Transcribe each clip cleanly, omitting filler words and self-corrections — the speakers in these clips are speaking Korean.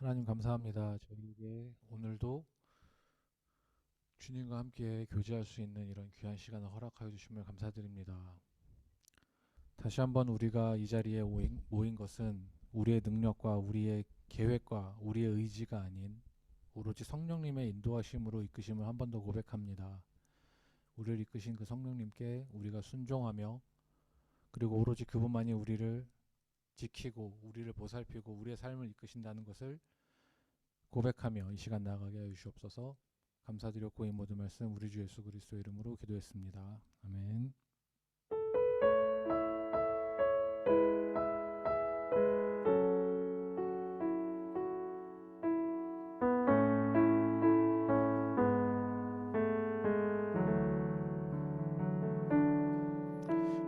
하나님 감사합니다. 저희에게 오늘도 주님과 함께 교제할 수 있는 이런 귀한 시간을 허락하여 주심을 감사드립니다. 다시 한번 우리가 이 자리에 모인 것은 우리의 능력과 우리의 계획과 우리의 의지가 아닌 오로지 성령님의 인도하심으로 이끄심을 한 번 더 고백합니다. 우리를 이끄신 그 성령님께 우리가 순종하며 그리고 오로지 그분만이 우리를 지키고 우리를 보살피고 우리의 삶을 이끄신다는 것을 고백하며 이 시간 나아가게 하여 주시옵소서. 감사드렸고 이 모든 말씀 우리 주 예수 그리스도 이름으로 기도했습니다. 아멘.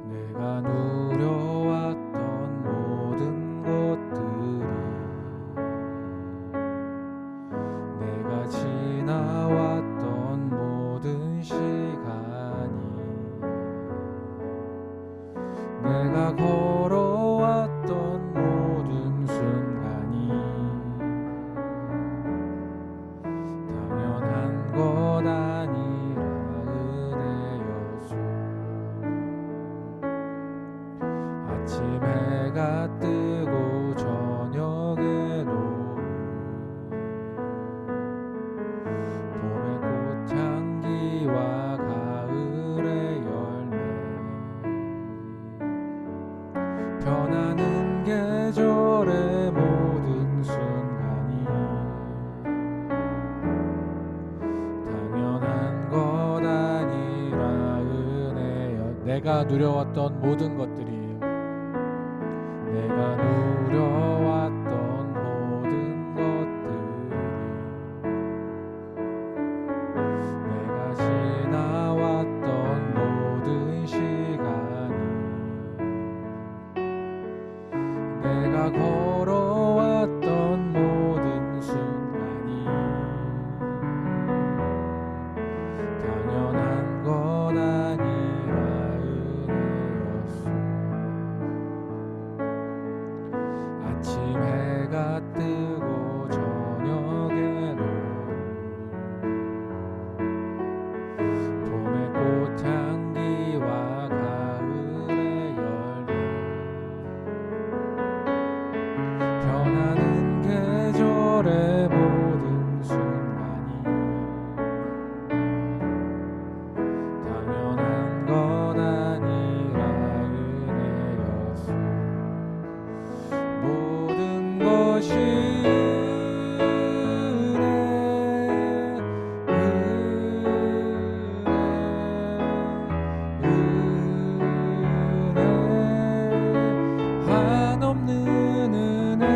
내가 누려왔던 모든 것들이 내가 지나왔던 모든 시간이 내가 걸어왔던 모든 순간이 당연한 것 아니라 은혜였소. 아침 해가 뜨고 저녁에 노을 봄의 꽃향기와 가을의 열매 변하는 계절의 모든 순간이 당연한 것 아니라 은혜여. 내가 누려왔던 모든 것들이 내가 누려왔던 모든 것들이 내가 지나왔던 모든 시간이 내가 걸어왔던 모든 순간이 당연한 것 아니라 은혜였소. 아침 해가 뜨고 저녁에 노을 봄의 꽃향기와 가을의 열매 변하는 계절의 모든 순간이 당연한 것 아니라 은혜였소. 모든 것이 한없는 은혜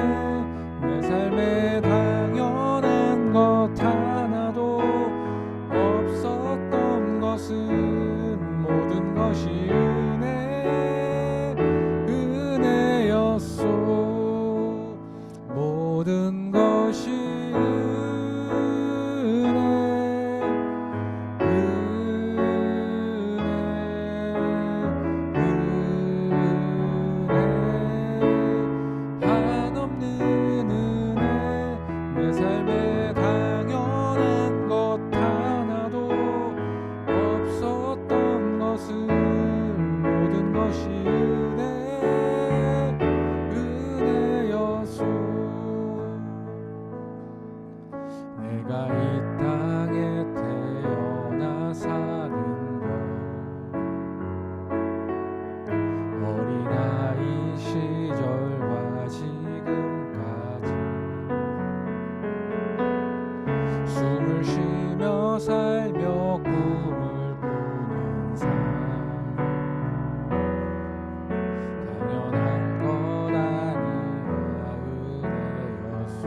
내 삶에 당연한 것 하나도 없었던 것은 모든 것이 은혜였소. 모든 것이 한없는 은혜 내 삶에 당연한 것 하나도 없었던 것은 모든 것이 은혜였소. 내가 이 땅에 태어나 사는 것 어린아이 시절과 지금까지 숨을 쉬며 살며 꿈을 꾸는 삶 당연한 것 아니라 은혜였소.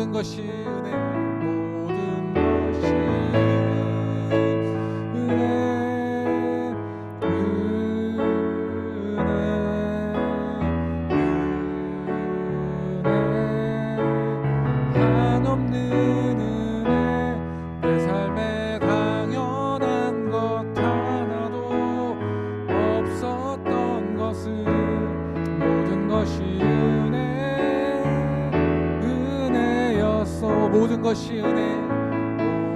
모든 것이 은혜, 모든 것이 한없는 은혜, 내 삶에 당연한 것 하나도 없었던 것은 모든 것이 은혜였어. 모든 것이 은혜,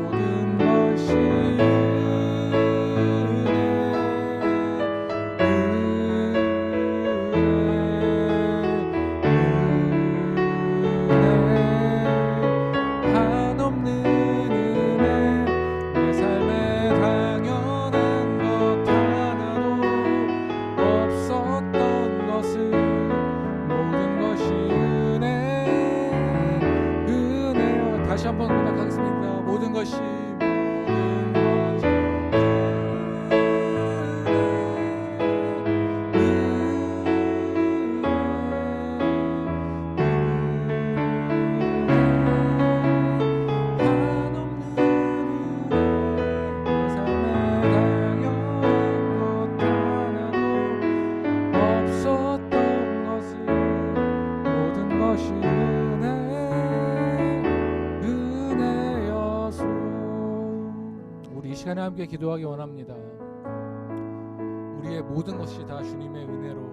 모든 것이 다시 한번 고백하겠습니다. 모든 것이 이 시간에 함께 기도하기 원합니다. 우리의 모든 것이 다 주님의 은혜로부터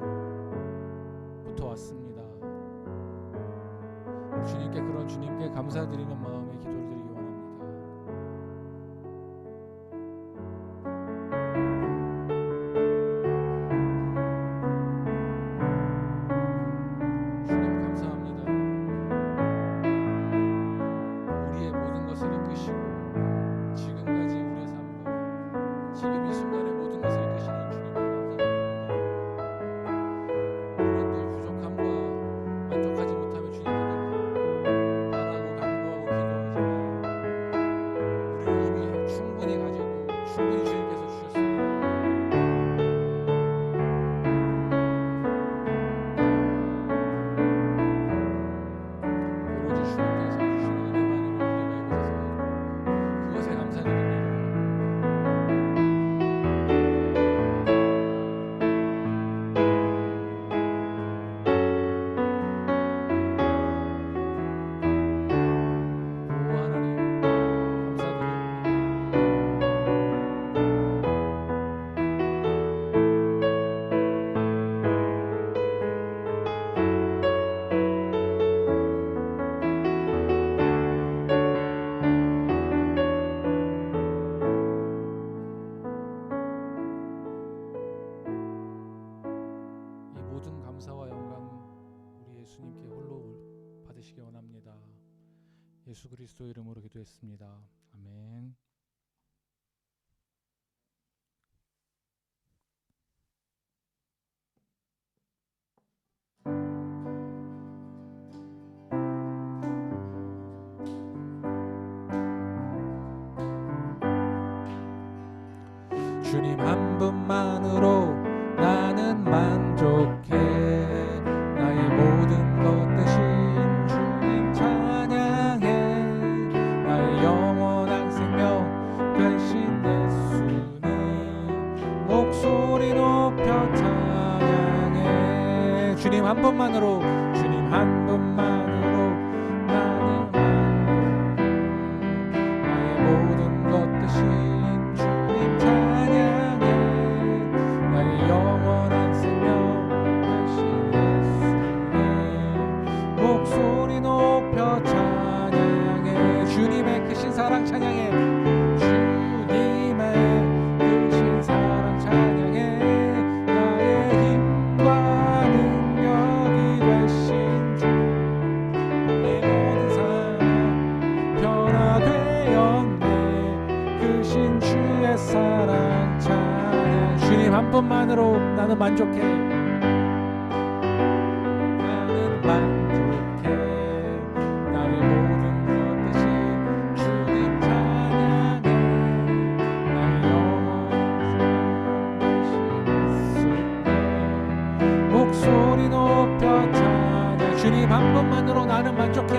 왔습니다. 주님께, 그런 주님께 감사드리는 마음에 기도를 드리기 원합니다. 주님 감사합니다. 우리의 모든 것을 이끄시고 지금까지 우리의 삶과 지금 이 순간의 모든 것을 이끄시는 주님께 감사드립니다. 우리는 늘 부족함과 만족하지 못하며 주님께 바라고 간구하고 기도하지만 우리는 이미 충분히 가지고 충분히 주님께서 주셨습니다. 오로지 주님께서 주시는 은혜만으로 우리가 이곳에서 그것에 감사드립니다. 오 하나님 이 모든 감사와 영광 우리 예수님께 홀로 받으시기 원합니다. 예수 그리스도 이름으로 기도했습니다. 아멘. 주님 한 분만으로 나는 만족해. 나의 모든 것 대신 주님 찬양해. 나의 영원한 생명 되신 예수님 목소리 높여 찬양해. 주님 한 분만으로, 주님 한 분만으로 나는 만족해. 나의 모든 것 대신 주님 찬양해. 나의 영원한 생명 되신 예수님 목소리 높여 찬양해. 주님의 크신 사랑 찬양해. 주님의 크신 사랑 찬양해. 나의 힘과 능력이 되신 주, 내 모든 삶 변화되었네. 크신 주의 사랑 찬양. 주님 한 분만으로 나는 만족해. 나는 만족해. 나의 모든 것 대신 주님 찬양해. 나의 영원한 되신 예수님 목소리 높여 찬양. 주님 한 분만으로 나는 만족해.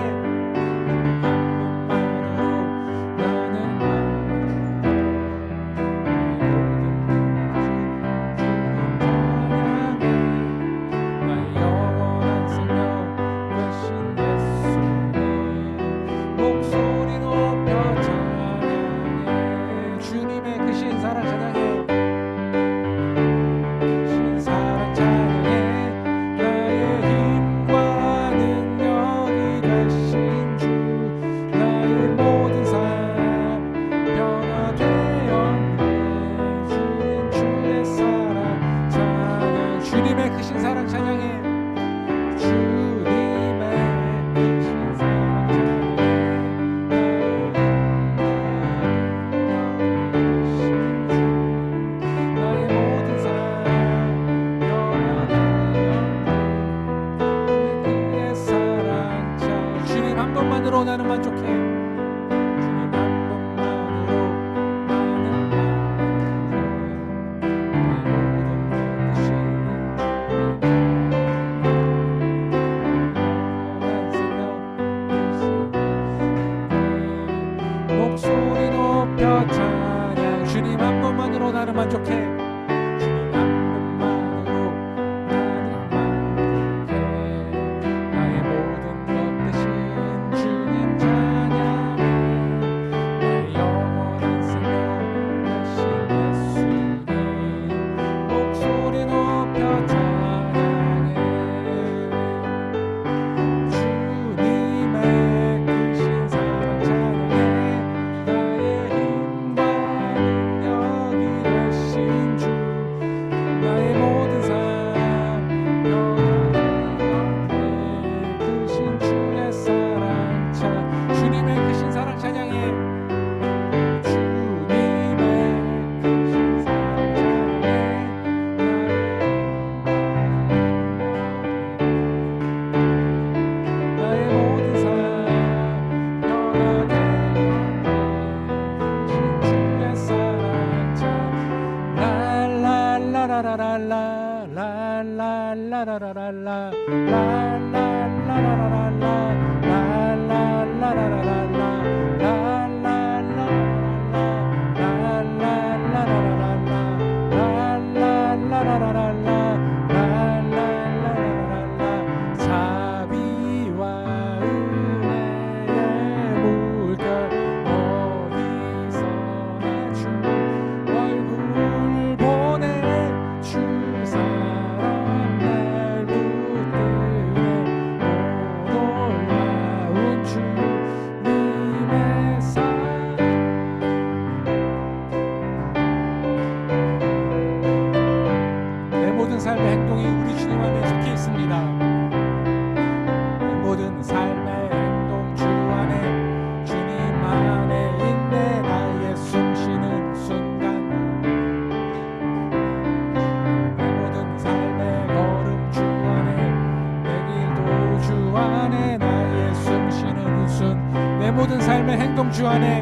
모든 삶의 행동 주 안에,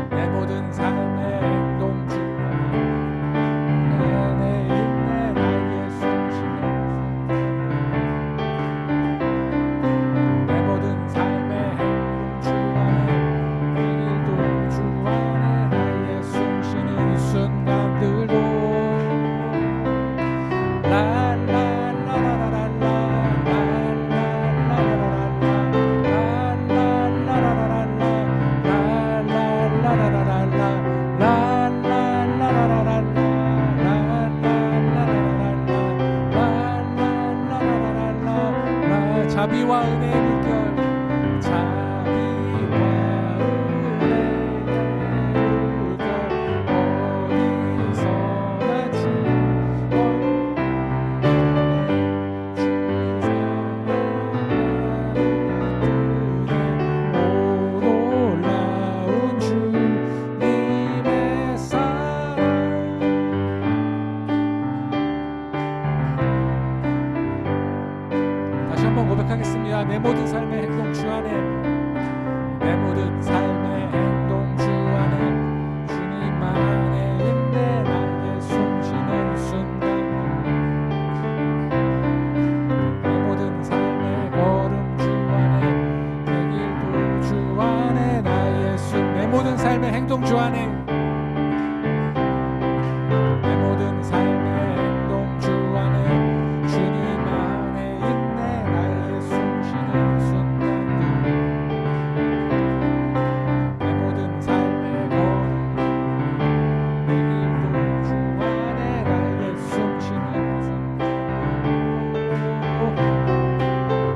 내 모든 삶의 행동 주 안에 있네 나의 숨쉬는 내 모든 삶의 행동 주 안에, 내일도 주 안에 나의 숨쉬는 순간들도 자비와 은혜의 물결, 자비와 은혜의 물결 어디서나 오 놀라운 주님의 사랑. 다시 한번 고백하겠습니다. 내 모든 삶의 행동 주 안에, 내 모든 삶의 행동 주 안에 주님 안에 있네 나의 숨쉬는 순간, 내 모든 삶의 걸음 주 안에, 내 길도 주 안에 내 모든 삶의 행동 주 안에 주님 안에 있네. 나의 숨 쉬는 순간도 내 모든 삶의 걸음 내 길도 주 안에 나의 숨 쉬는 순간도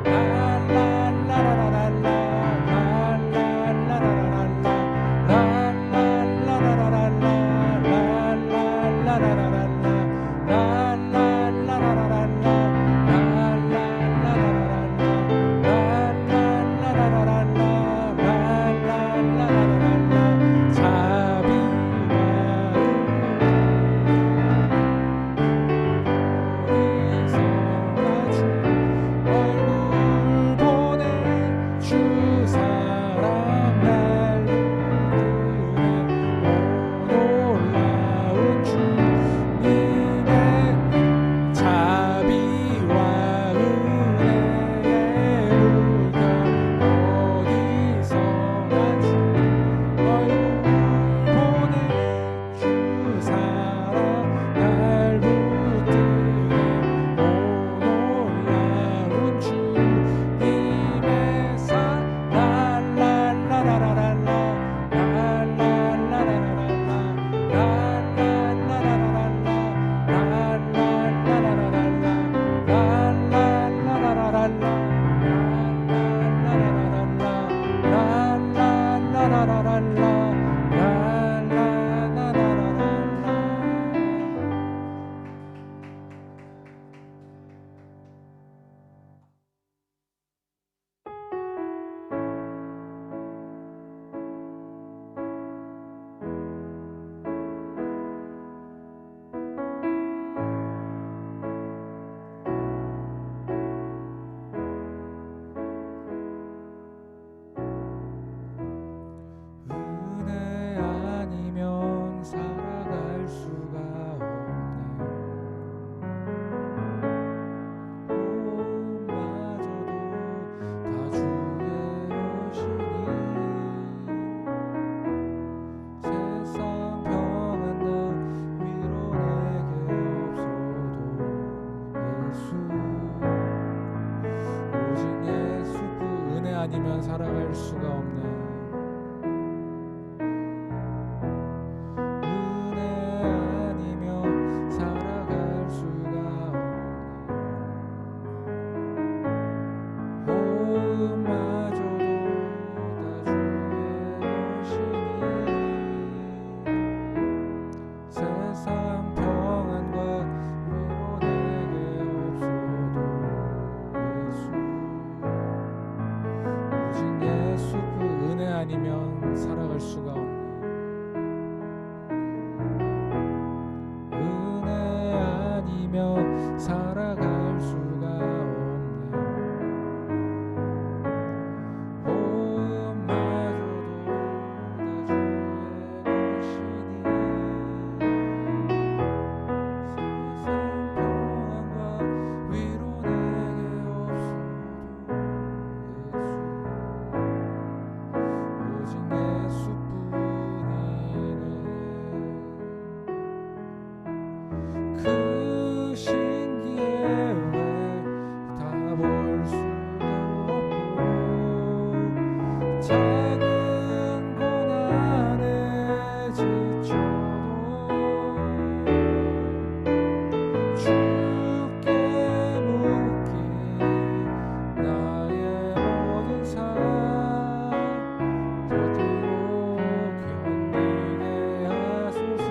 라라라라라라 아니면 살아갈 수가 없네. 은혜 아니면 살아갈 수가 없네. 호흡마저도 다 주의 것이니 세상 평안과 위로 내게 없어도 예수 은혜 아니면 살아갈 수가 없네. 은혜 아니면 살아갈 수가 없네. 호흡마저도 다 주의 것이니 세상 평안과 위로 내게 없어도 그 신기해 왜 다 볼 수도 없고 작은 고난에 지쳐도 주께 묶인 나의 모든 삶 버티고 견디게 하소서.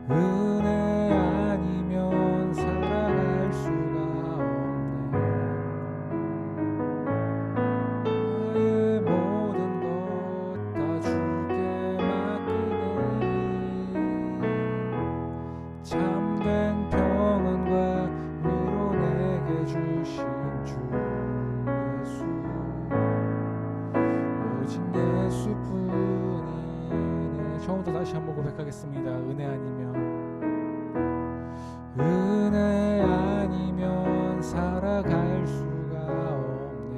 은혜 아니면 살아갈 수가 없네. 나의 모든 것 다 주께 맡기네. 참된 평안과 위로 내게 주신 주 예수 오직 예수뿐이네. 처음부터 다시 한번 고백하겠습니다. 은혜 아니면 살아갈 수가 없네.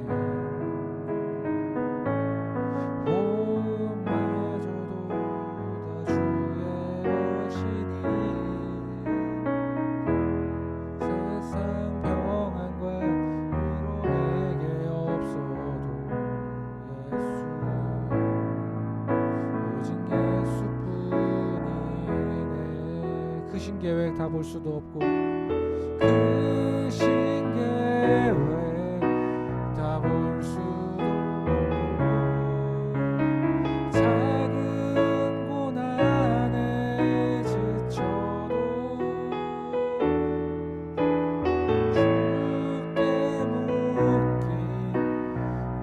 다 볼 수도 없고 그 신계획 다 볼 수도 없고 작은 고난에 지쳐도 주께 묶인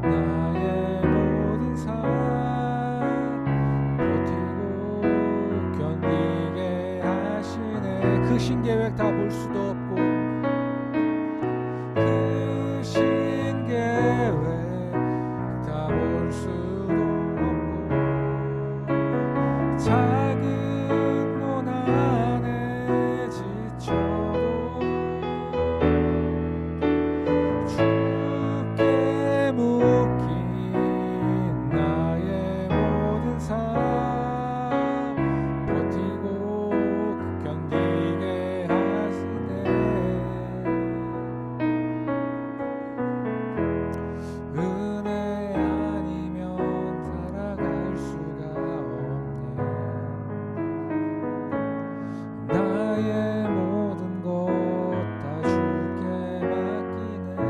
나의 모든 삶 버티고 견디게 하시네. 그 신계획 다 볼 수도 없고 그 신계획 다 볼 수도 없고 작은 고난에 지쳐도 주께 묶인 나의 모든 삶 버티고 견디게 하시네. 은혜 아니면 살아갈 수가 없네. 나의 모든 것 다 주께 맡기네.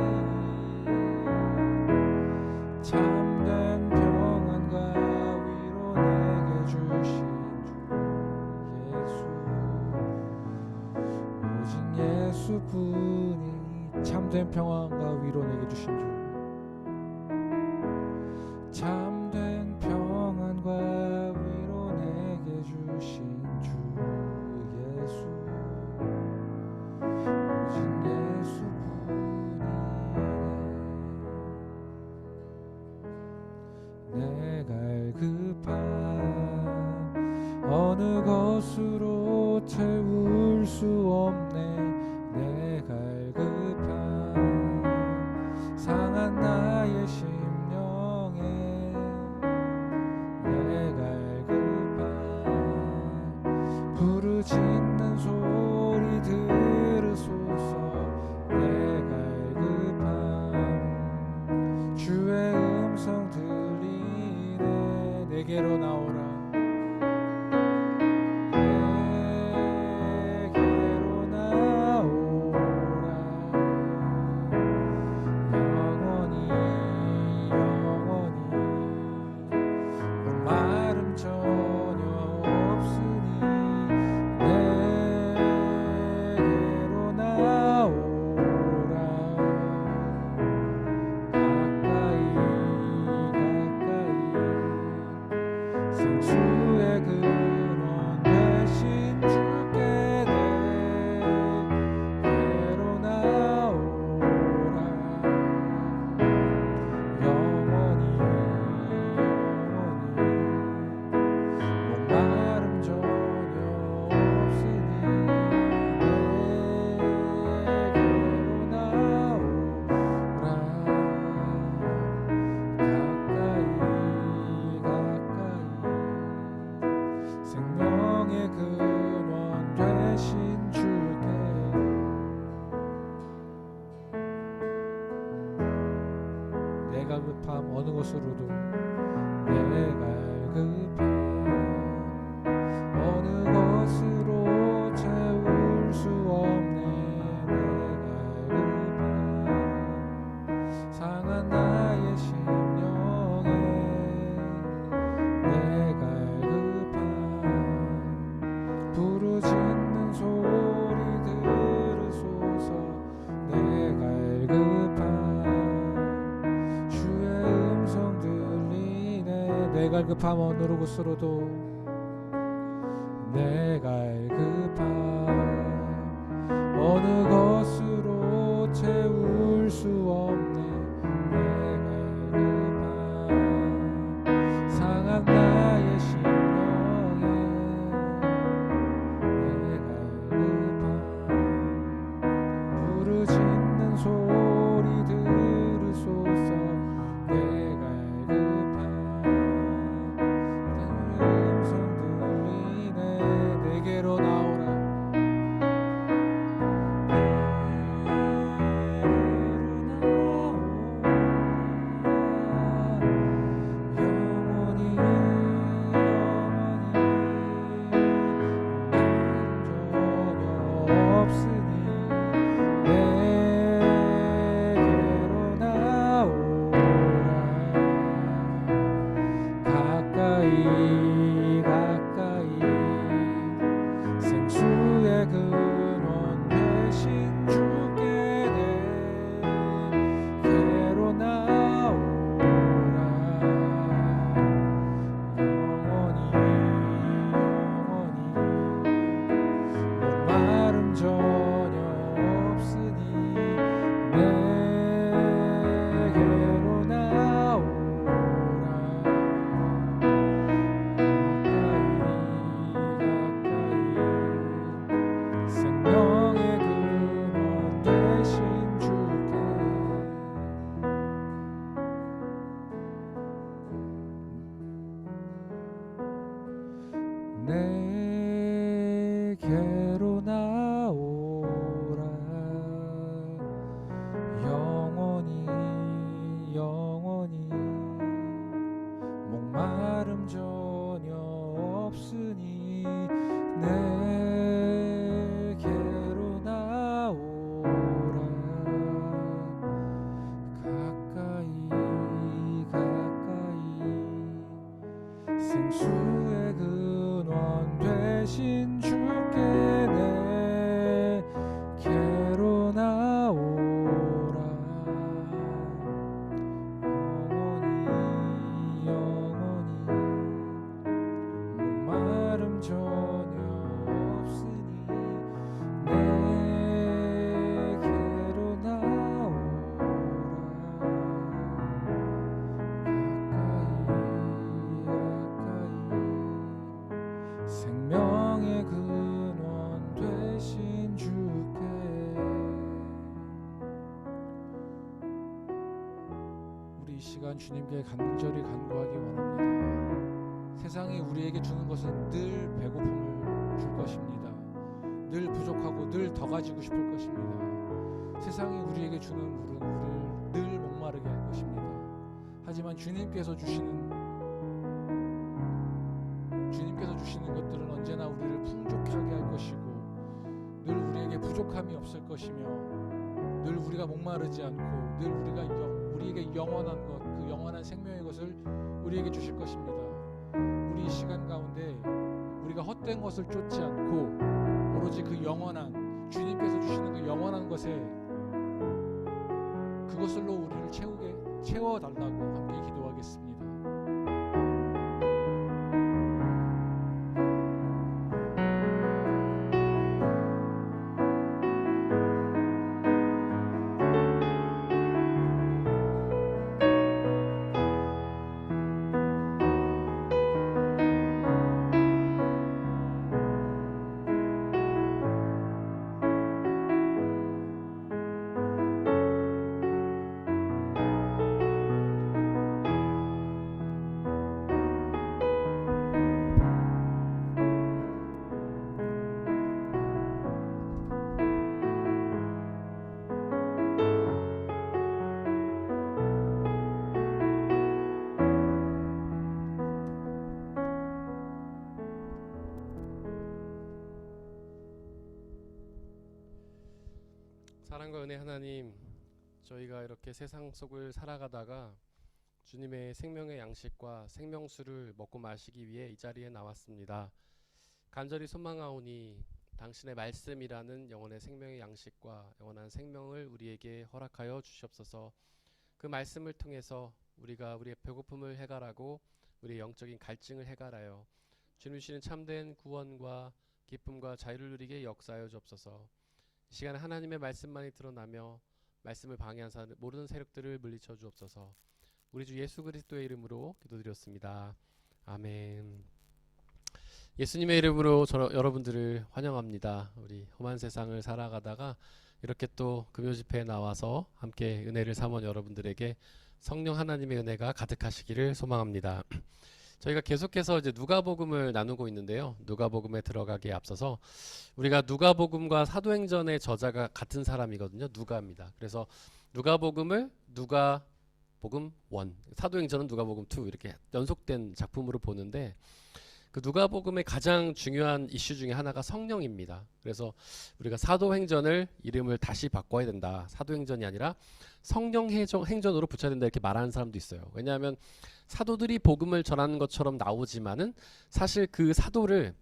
참된 평안과 위로 내게 주신 주 예수, 오직 예수뿐이 참된 평안과 위로 내게 주신 주, 참된 평안과 위로 내게 주신 주 예수, 오직 예수뿐이네. 내 갈급함 어느 것으로 채울 수 없네. 내 갈급함 상한 나의 심령에 내 갈급함 부르짖는 소리 들으소서. 내 갈급함 주의 음성 들리네. 내게로 나오라. 내게로 나오라. 영원히 영원히 마름 전혀 없으니 내게로 나오라. 가까이 생수의 근원 되신 주께 내게로 나오라. 영원히 목마름 전혀 없으니 내게로 나오라. 가까이 생명의 근원 되신 주께 내 갈급함 어느 곳으로도 내 갈급함 어느 것으로 채울 수 없네. 내 갈급함 상한 나의 심령에 내 갈급함 부르짖는 소리 들으소서. 내 갈급함 주의 음성 들리네. 내 갈급함 어느 곳으로도 내 갈급함 어느 것으로 채울 수 없네. 내 갈급함 상한 나의 심령에 내 갈급함 부르짖는 소리 들으소서. 내 갈급함 음성 들리네. 내게로 나오라. 내게로 나오라. 가까이 생명의 근원 되신 주께 내게로 나오라. 영원히 영원히 목마름 전혀 없으니 내게로 나오라. 가까이 가까이 생수의 근원 되신 주께 내게로 나오라. 영원히 영원히 목마름 전혀 없으니 내게로 나오라. 가까이 생명의 근원 되신 주께 우리 이 시간 주님께 간절히 간구하기 원합니다. 세상이 우리에게 주는 것은 늘 배고픔을 줄 것입니다. 늘 부족하고 늘 더 가지고 싶을 것입니다. 세상이 우리에게 주는 물은 우리를 늘 목마르게 할 것입니다. 하지만 주님께서 주시는 것들은 언제나 우리를 풍족하게 할 것이고 늘 우리에게 부족함이 없을 것이며 늘 우리가 목마르지 않고 늘 우리에게 영원한 것, 그 영원한 생명의 것을 우리에게 주실 것입니다. 우리 이 시간 가운데 우리가 헛된 것을 쫓지 않고 오로지 그 영원한 주님께서 주시는 그 영원한 것에 그것으로 우리를 채워달라고 함께 기도하겠습니다. 사랑과 은혜 하나님, 저희가 이렇게 세상 속을 살아가다가 주님의 생명의 양식과 생명수를 먹고 마시기 위해 이 자리에 나왔습니다. 간절히 소망하오니 당신의 말씀이라는 영혼의 생명의 양식과 영원한 생명을 우리에게 허락하여 주시옵소서. 그 말씀을 통해서 우리가 우리의 배고픔을 해결하고 우리의 영적인 갈증을 해결하여 주님 주시는 참된 구원과 기쁨과 자유를 누리게 역사하여 주옵소서. 이 시간에 하나님의 말씀만이 드러나며 말씀을 방해한 모르는 세력들을 물리쳐 주옵소서. 우리 주 예수 그리스도의 이름으로 기도드렸습니다. 아멘. 예수님의 이름으로 여러분들을 환영합니다. 우리 험한 세상을 살아가다가 이렇게 또 금요 집회에 나와서 함께 은혜를 삼은 여러분들에게 성령 하나님의 은혜가 가득하시기를 소망합니다. 저희가 계속해서 이제 누가복음을 나누고 있는데요. 누가복음에 들어가기에 앞서서 우리가 누가복음과 사도행전의 저자가 같은 사람이거든요. 누가입니다. 그래서 누가복음을 누가복음 1, 사도행전은 누가복음 2 이렇게 연속된 작품으로 보는데 그 누가복음의 가장 중요한 이슈 중에 하나가 성령입니다. 그래서 우리가 사도행전을 이름을 다시 바꿔야 된다. 사도행전이 아니라 성령행전으로 붙여야 된다 이렇게 말하는 사람도 있어요. 왜냐하면 사도들이 복음을 전하는 것처럼 나오지만은 사실 그 사도를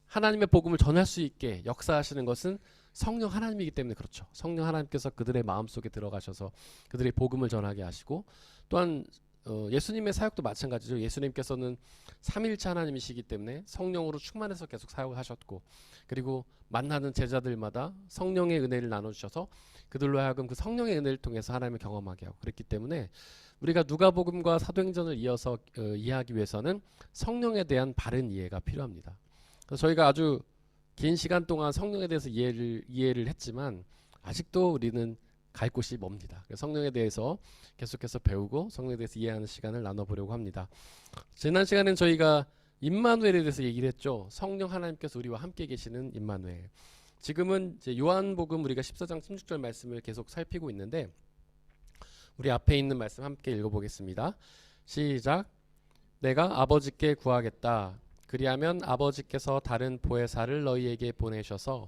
하나님의 복음을 전할 수 있게 역사하시는 것은 성령 하나님이기 때문에 그렇죠. 성령 하나님께서 그들의 마음속에 들어가셔서 그들의 복음을 전하게 하시고 또한 예수님의 사역도 마찬가지죠. 예수님께서는 삼일체 하나님이시기 때문에 성령으로 충만해서 계속 사역을 하셨고, 그리고 만나는 제자들마다 성령의 은혜를 나눠주셔서 그들로 하여금 그 성령의 은혜를 통해서 하나님을 경험하게 하고, 그랬기 때문에 우리가 누가복음과 사도행전을 이어서 이해하기 위해서는 성령에 대한 바른 이해가 필요합니다. 그래서 저희가 아주 긴 시간 동안 성령에 대해서 이해를 했지만 아직도 우리는 갈 곳이 멉니다. 그래서 성령에 대해서 계속해서 배우고 성령에 대해서 이해하는 시간을 나눠보려고 합니다. 지난 시간엔 저희가 임마누엘에 대해서 얘기를 했죠. 성령 하나님께서 우리와 함께 계시는 임마누엘. 지금은 이제 요한복음 우리가 14장 16절 말씀을 계속 살피고 있는데, 우리 앞에 있는 말씀 함께 읽어보겠습니다. 시작. 내가 아버지께 구하겠다. 그리하면 아버지께서 다른 보혜사를 너희에게 보내셔서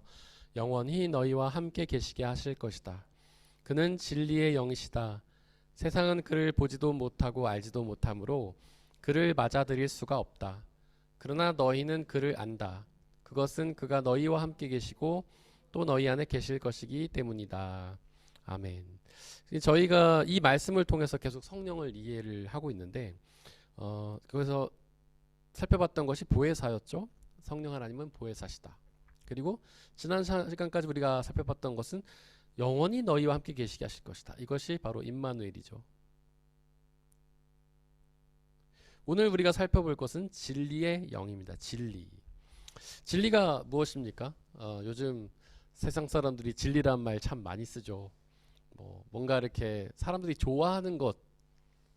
영원히 너희와 함께 계시게 하실 것이다. 그는 진리의 영이시다. 세상은 그를 보지도 못하고 알지도 못하므로 그를 맞아들일 수가 없다. 그러나 너희는 그를 안다. 그것은 그가 너희와 함께 계시고 또 너희 안에 계실 것이기 때문이다. 아멘. 저희가 이 말씀을 통해서 계속 성령을 이해를 하고 있는데, 그래서 살펴봤던 것이 보혜사였죠. 성령 하나님은 보혜사시다. 그리고 지난 시간까지 우리가 살펴봤던 것은 영원히 너희와 함께 계시게 하실 것이다. 이것이 바로 임마누엘이죠. 오늘 우리가 살펴볼 것은 진리의 영입니다. 진리가 무엇입니까? 요즘 세상 사람들이 진리란 말 참 많이 쓰죠. 뭔가 이렇게 사람들이 좋아하는 것,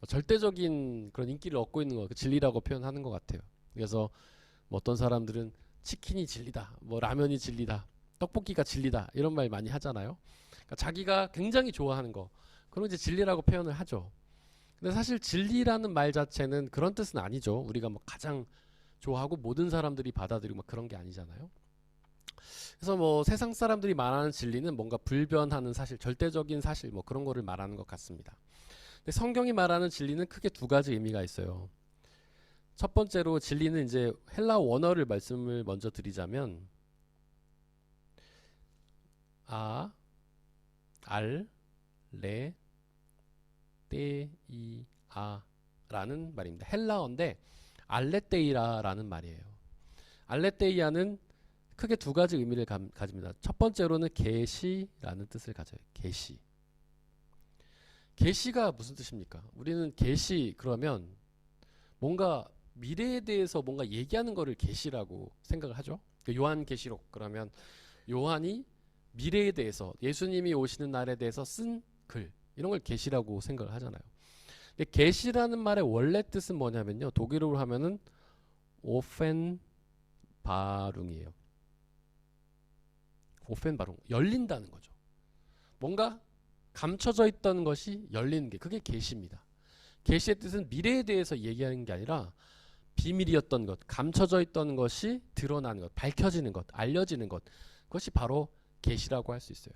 절대적인 그런 인기를 얻고 있는 것, 그 진리라고 표현하는 것 같아요. 그래서 어떤 사람들은 치킨이 진리다, 라면이 진리다, 떡볶이가 진리다, 이런 말 많이 하잖아요. 그러니까 자기가 굉장히 좋아하는 거, 그런 이제 진리라고 표현을 하죠. 근데 사실 진리라는 말 자체는 그런 뜻은 아니죠. 우리가 가장 좋아하고 모든 사람들이 받아들이고 그런 게 아니잖아요. 그래서 세상 사람들이 말하는 진리는 뭔가 불변하는 사실, 절대적인 사실, 그런 거를 말하는 것 같습니다. 근데 성경이 말하는 진리는 크게 두 가지 의미가 있어요. 첫 번째로 진리는 이제 헬라 원어를 말씀을 먼저 드리자면 알레 데이아라는 말입니다. 헬라어인데 알레테이라라는 말이에요. 알레테이아는 크게 두 가지 의미를 가집니다. 첫 번째로는 계시라는 뜻을 가져요. 계시가 무슨 뜻입니까? 우리는 계시 그러면 뭔가 미래에 대해서 뭔가 얘기하는 거를 계시라고 생각을 하죠. 요한계시록 그러면 요한이 미래에 대해서, 예수님이 오시는 날에 대해서 쓴 글, 이런 걸 계시라고 생각을 하잖아요. 근데 계시라는 말의 원래 뜻은 뭐냐면요, 독일어로 하면은 오펜바룽이에요. 오펜바룽, 열린다는 거죠. 뭔가 감춰져 있던 것이 열리는 게, 그게 계시입니다. 계시의 뜻은 미래에 대해서 얘기하는 게 아니라 비밀이었던 것, 감춰져 있던 것이 드러나는 것, 밝혀지는 것, 알려지는 것, 그것이 바로 계시라고 할 수 있어요.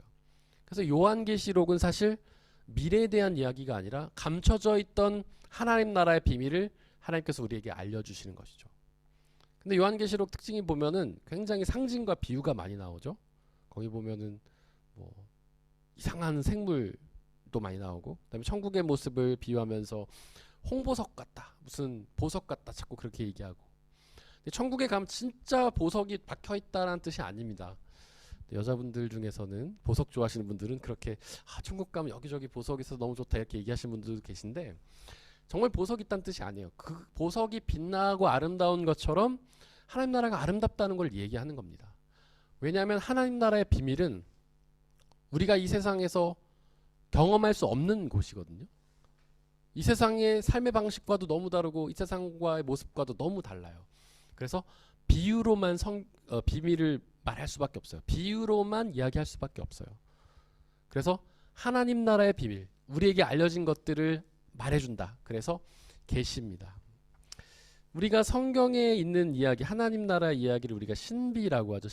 그래서 요한계시록은 사실 미래에 대한 이야기가 아니라 감춰져 있던 하나님 나라의 비밀을 하나님께서 우리에게 알려주시는 것이죠. 근데 요한계시록 특징이 보면은 굉장히 상징과 비유가 많이 나오죠. 거기 보면은 이상한 생물도 많이 나오고, 그다음에 천국의 모습을 비유하면서 홍보석 같다, 무슨 보석 같다, 자꾸 그렇게 얘기하고. 근데 천국에 가면 진짜 보석이 박혀 있다라는 뜻이 아닙니다. 여자분들 중에서는, 보석 좋아하시는 분들은 그렇게 천국 가면 여기저기 보석이 있어서 너무 좋다 이렇게 얘기하시는 분들도 계신데, 정말 보석이 있다는 뜻이 아니에요. 그 보석이 빛나고 아름다운 것처럼 하나님 나라가 아름답다는 걸 얘기하는 겁니다. 왜냐하면 하나님 나라의 비밀은 우리가 이 세상에서 경험할 수 없는 곳이거든요. 이 세상의 삶의 방식과도 너무 다르고 이 세상과의 모습과도 너무 달라요. 그래서 비유로만 비밀을 말할 수밖에 없어요. 비유로만 이야기할 수밖에 없어요. 그래서 하나님 나라의 비밀, 우리에게 알려진 것들을 말해준다. 그래서 계시입니다. 우리가 성경에 있는 이야기, 하나님 나라의 이야기를 우리가 신비라고 하죠.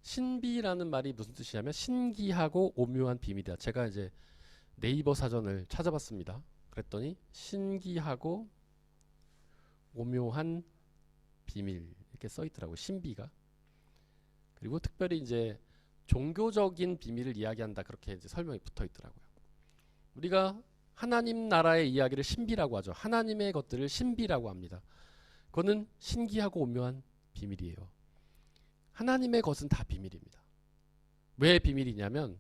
신비라는 말이 무슨 뜻이냐면 신기하고 오묘한 비밀이다. 제가 이제 네이버 사전을 찾아봤습니다. 그랬더니 신기하고 오묘한 비밀 이렇게 써 있더라고요. 신비가. 그리고 특별히 이제 종교적인 비밀을 이야기한다, 그렇게 이제 설명이 붙어 있더라고요. 우리가 하나님 나라의 이야기를 신비라고 하죠. 하나님의 것들을 신비라고 합니다. 그거는 신기하고 오묘한 비밀이에요. 하나님의 것은 다 비밀입니다. 왜 비밀이냐면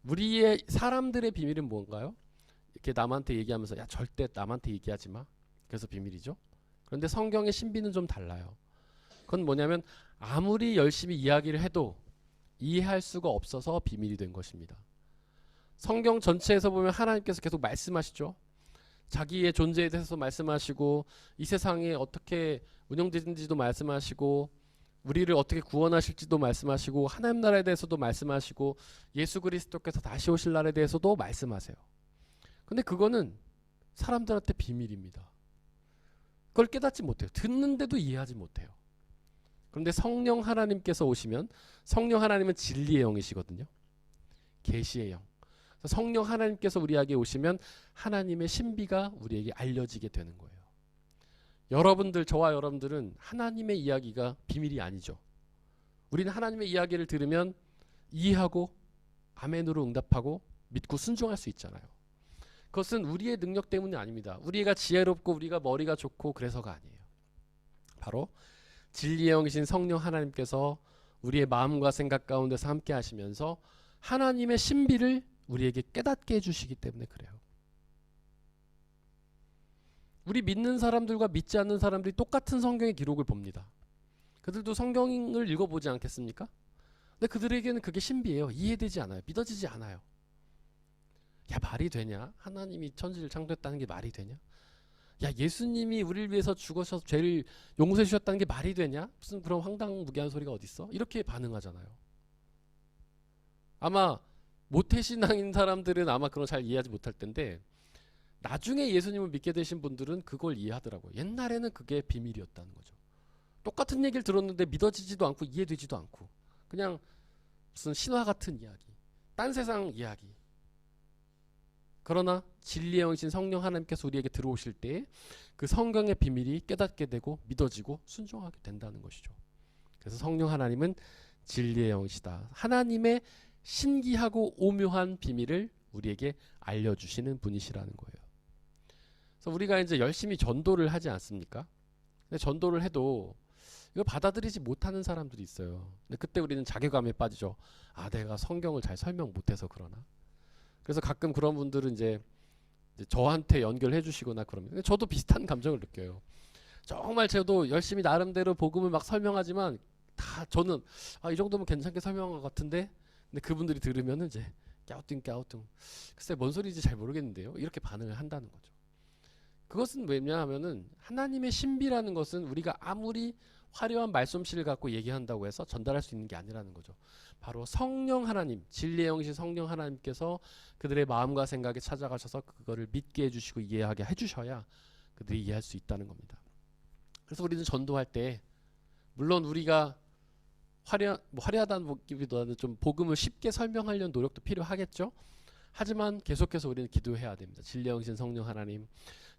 우리의 사람들의 비밀은 뭔가요? 이렇게 남한테 얘기하면서 야 절대 남한테 얘기하지 마. 그래서 비밀이죠. 그런데 성경의 신비는 좀 달라요. 그건 뭐냐면 아무리 열심히 이야기를 해도 이해할 수가 없어서 비밀이 된 것입니다. 성경 전체에서 보면 하나님께서 계속 말씀하시죠. 자기의 존재에 대해서 말씀하시고 이 세상에 어떻게 운영되는지도 말씀하시고 우리를 어떻게 구원하실지도 말씀하시고 하나님 나라에 대해서도 말씀하시고 예수 그리스도께서 다시 오실 날에 대해서도 말씀하세요. 근데 그거는 사람들한테 비밀입니다. 그걸 깨닫지 못해요. 듣는데도 이해하지 못해요. 그런데 성령 하나님께서 오시면 성령 하나님은 진리의 영이시거든요. 계시의 영. 성령 하나님께서 우리에게 오시면 하나님의 신비가 우리에게 알려지게 되는 거예요. 여러분들, 저와 여러분들은 하나님의 이야기가 비밀이 아니죠. 우리는 하나님의 이야기를 들으면 이해하고 아멘으로 응답하고 믿고 순종할 수 있잖아요. 그것은 우리의 능력 때문이 아닙니다. 우리가 지혜롭고 우리가 머리가 좋고 그래서가 아니에요. 바로 진리의 영이신 성령 하나님께서 우리의 마음과 생각 가운데서 함께 하시면서 하나님의 신비를 우리에게 깨닫게 해주시기 때문에 그래요. 우리 믿는 사람들과 믿지 않는 사람들이 똑같은 성경의 기록을 봅니다. 그들도 성경을 읽어보지 않겠습니까? 근데 그들에게는 그게 신비해요. 이해되지 않아요. 믿어지지 않아요. 야, 말이 되냐? 하나님이 천지를 창조했다는 게 말이 되냐? 야, 예수님이 우리를 위해서 죽으셔서 죄를 용서해 주셨다는 게 말이 되냐? 무슨 그런 황당무계한 소리가 어딨어? 이렇게 반응하잖아요. 아마 모태신앙인 사람들은 아마 그런 잘 이해하지 못할 텐데 나중에 예수님을 믿게 되신 분들은 그걸 이해하더라고요. 옛날에는 그게 비밀이었다는 거죠. 똑같은 얘기를 들었는데 믿어지지도 않고 이해되지도 않고 그냥 무슨 신화 같은 이야기, 딴 세상 이야기. 그러나 진리의 영이신 성령 하나님께서 우리에게 들어오실 때 그 성경의 비밀이 깨닫게 되고 믿어지고 순종하게 된다는 것이죠. 그래서 성령 하나님은 진리의 영이시다. 하나님의 신기하고 오묘한 비밀을 우리에게 알려주시는 분이시라는 거예요. 그래서 우리가 이제 열심히 전도를 하지 않습니까? 근데 전도를 해도 이걸 받아들이지 못하는 사람들이 있어요. 근데 그때 우리는 자괴감에 빠지죠. 아, 내가 성경을 잘 설명 못해서 그러나? 그래서 가끔 그런 분들은 이제 저한테 연결해 주시거나 그러면 저도 비슷한 감정을 느껴요. 정말 저도 열심히 나름대로 복음을 막 설명하지만 다 저는 이 정도면 괜찮게 설명한 것 같은데 근데 그분들이 들으면은 이제 깨우뚱 글쎄 뭔 소리인지 잘 모르겠는데요. 이렇게 반응을 한다는 거죠. 그것은 왜냐하면은 하나님의 신비라는 것은 우리가 아무리 화려한 말솜씨를 갖고 얘기한다고 해서 전달할 수 있는 게 아니라는 거죠. 바로 성령 하나님, 진리의 영이신 성령 하나님께서 그들의 마음과 생각에 찾아가셔서 그거를 믿게 해주시고 이해하게 해주셔야 그들이 이해할 수 있다는 겁니다. 그래서 우리는 전도할 때 물론 우리가 화려하다는 보기보다는 좀 복음을 쉽게 설명하려는 노력도 필요하겠죠. 하지만 계속해서 우리는 기도해야 됩니다. 진리의 영이신 성령 하나님,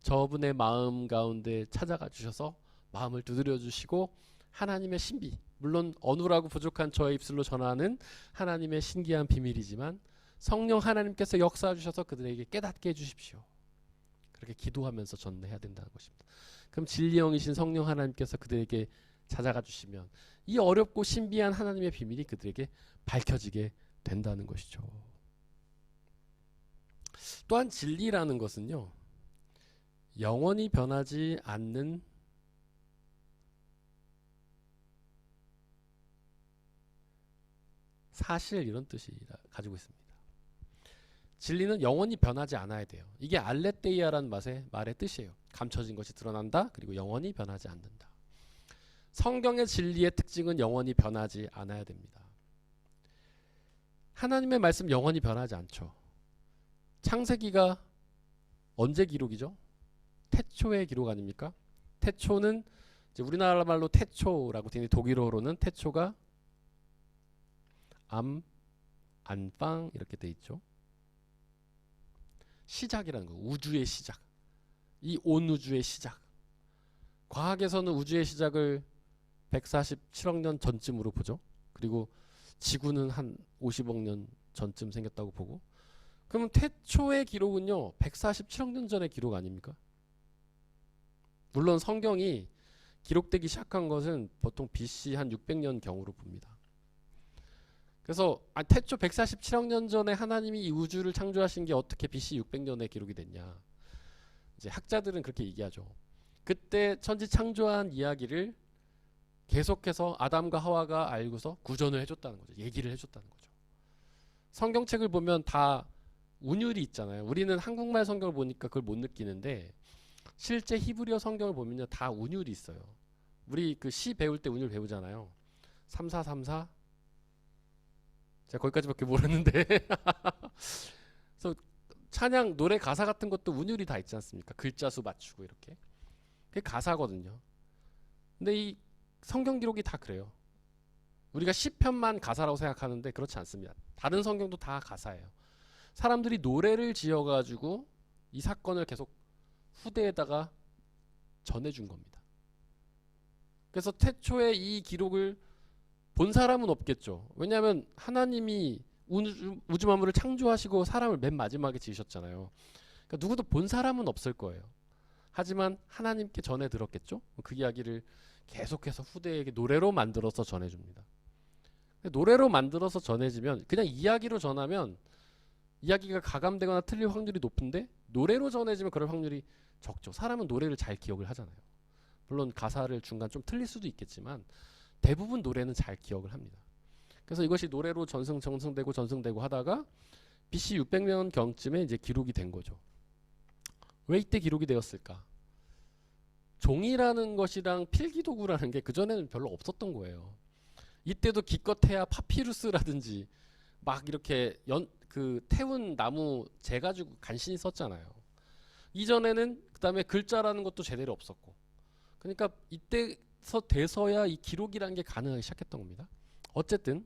저분의 마음 가운데 찾아가 주셔서 마음을 두드려 주시고 하나님의 신비, 물론 어눌하고 부족한 저의 입술로 전하는 하나님의 신기한 비밀이지만 성령 하나님께서 역사해 주셔서 그들에게 깨닫게 해주십시오. 그렇게 기도하면서 전해야 된다는 것입니다. 그럼 진리의 영이신 성령 하나님께서 그들에게 찾아가 주시면 이 어렵고 신비한 하나님의 비밀이 그들에게 밝혀지게 된다는 것이죠. 또한 진리라는 것은요, 영원히 변하지 않는 사실, 이런 뜻이 가지고 있습니다. 진리는 영원히 변하지 않아야 돼요. 이게 알레테이아라는 말의 뜻이에요. 감춰진 것이 드러난다. 그리고 영원히 변하지 않는다. 성경의 진리의 특징은 영원히 변하지 않아야 됩니다. 하나님의 말씀 영원히 변하지 않죠. 창세기가 언제 기록이죠? 태초의 기록 아닙니까? 태초는 이제 우리나라 말로 태초라고 되는데 독일어로는 태초가 안팡 이렇게 돼 있죠. 시작이라는 거, 우주의 시작. 이 온 우주의 시작. 과학에서는 우주의 시작을 147억 년 전쯤으로 보죠. 그리고 지구는 한 50억 년 전쯤 생겼다고 보고, 그럼 태초의 기록은요 147억 년 전의 기록 아닙니까? 물론 성경이 기록되기 시작한 것은 보통 BC 한 600년 경으로 봅니다. 그래서 태초 147억 년 전에 하나님이 이 우주를 창조하신 게 어떻게 BC 600년에 기록이 됐냐. 이제 학자들은 그렇게 얘기하죠. 그때 천지 창조한 이야기를 계속해서 아담과 하와가 알고서 구전을 해줬다는 거죠. 얘기를 해줬다는 거죠. 성경책을 보면 다 운율이 있잖아요. 우리는 한국말 성경을 보니까 그걸 못 느끼는데 실제 히브리어 성경을 보면요 다 운율이 있어요. 우리 그 시 배울 때 운율 배우잖아요. 3434 제가 거기까지밖에 모르는데 그래서 찬양 노래 가사 같은 것도 운율이 다 있지 않습니까? 글자 수 맞추고 이렇게 그게 가사거든요. 근데 이 성경 기록이 다 그래요. 우리가 시편만 가사라고 생각하는데 그렇지 않습니다. 다른 성경도 다 가사예요. 사람들이 노래를 지어가지고 이 사건을 계속 후대에다가 전해준 겁니다. 그래서 태초에 이 기록을 본 사람은 없겠죠. 왜냐하면 하나님이 우주 만물을 창조하시고 사람을 맨 마지막에 지으셨잖아요. 그러니까 누구도 본 사람은 없을 거예요. 하지만 하나님께 전해 들었겠죠. 그 이야기를 계속해서 후대에게 노래로 만들어서 전해줍니다. 노래로 만들어서 전해지면 그냥 이야기로 전하면 이야기가 가감되거나 틀릴 확률이 높은데 노래로 전해지면 그럴 확률이 적죠. 사람은 노래를 잘 기억을 하잖아요. 물론 가사를 중간 좀 틀릴 수도 있겠지만 대부분 노래는 잘 기억을 합니다. 그래서 이것이 노래로 전승되고 하다가 BC 600년 경쯤에 이제 기록이 된 거죠. 왜 이때 기록이 되었을까? 종이라는 것이랑 필기도구라는 게 그전에는 별로 없었던 거예요. 이때도 기껏해야 파피루스라든지 막 이렇게 태운 나무 재 가지고 간신히 썼잖아요. 이전에는 그다음에 글자라는 것도 제대로 없었고. 그러니까 이때서 돼서야 이 기록이라는 게 가능하기 시작했던 겁니다. 어쨌든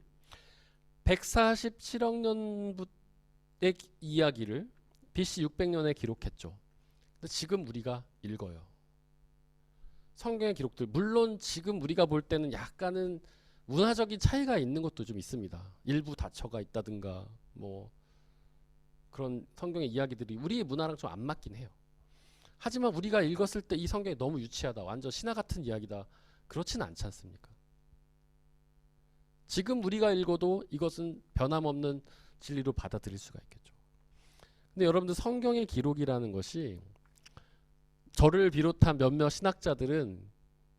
147억 년부의 이야기를 BC 600년에 기록했죠. 근데 지금 우리가 읽어요. 성경의 기록들 물론 지금 우리가 볼 때는 약간은 문화적인 차이가 있는 것도 좀 있습니다. 일부 다처가 있다든가 뭐 그런 성경의 이야기들이 우리의 문화랑 좀 안 맞긴 해요. 하지만 우리가 읽었을 때 이 성경이 너무 유치하다, 완전 신화 같은 이야기다, 그렇지는 않지 않습니까? 지금 우리가 읽어도 이것은 변함없는 진리로 받아들일 수가 있겠죠. 근데 여러분들 성경의 기록이라는 것이 저를 비롯한 몇몇 신학자들은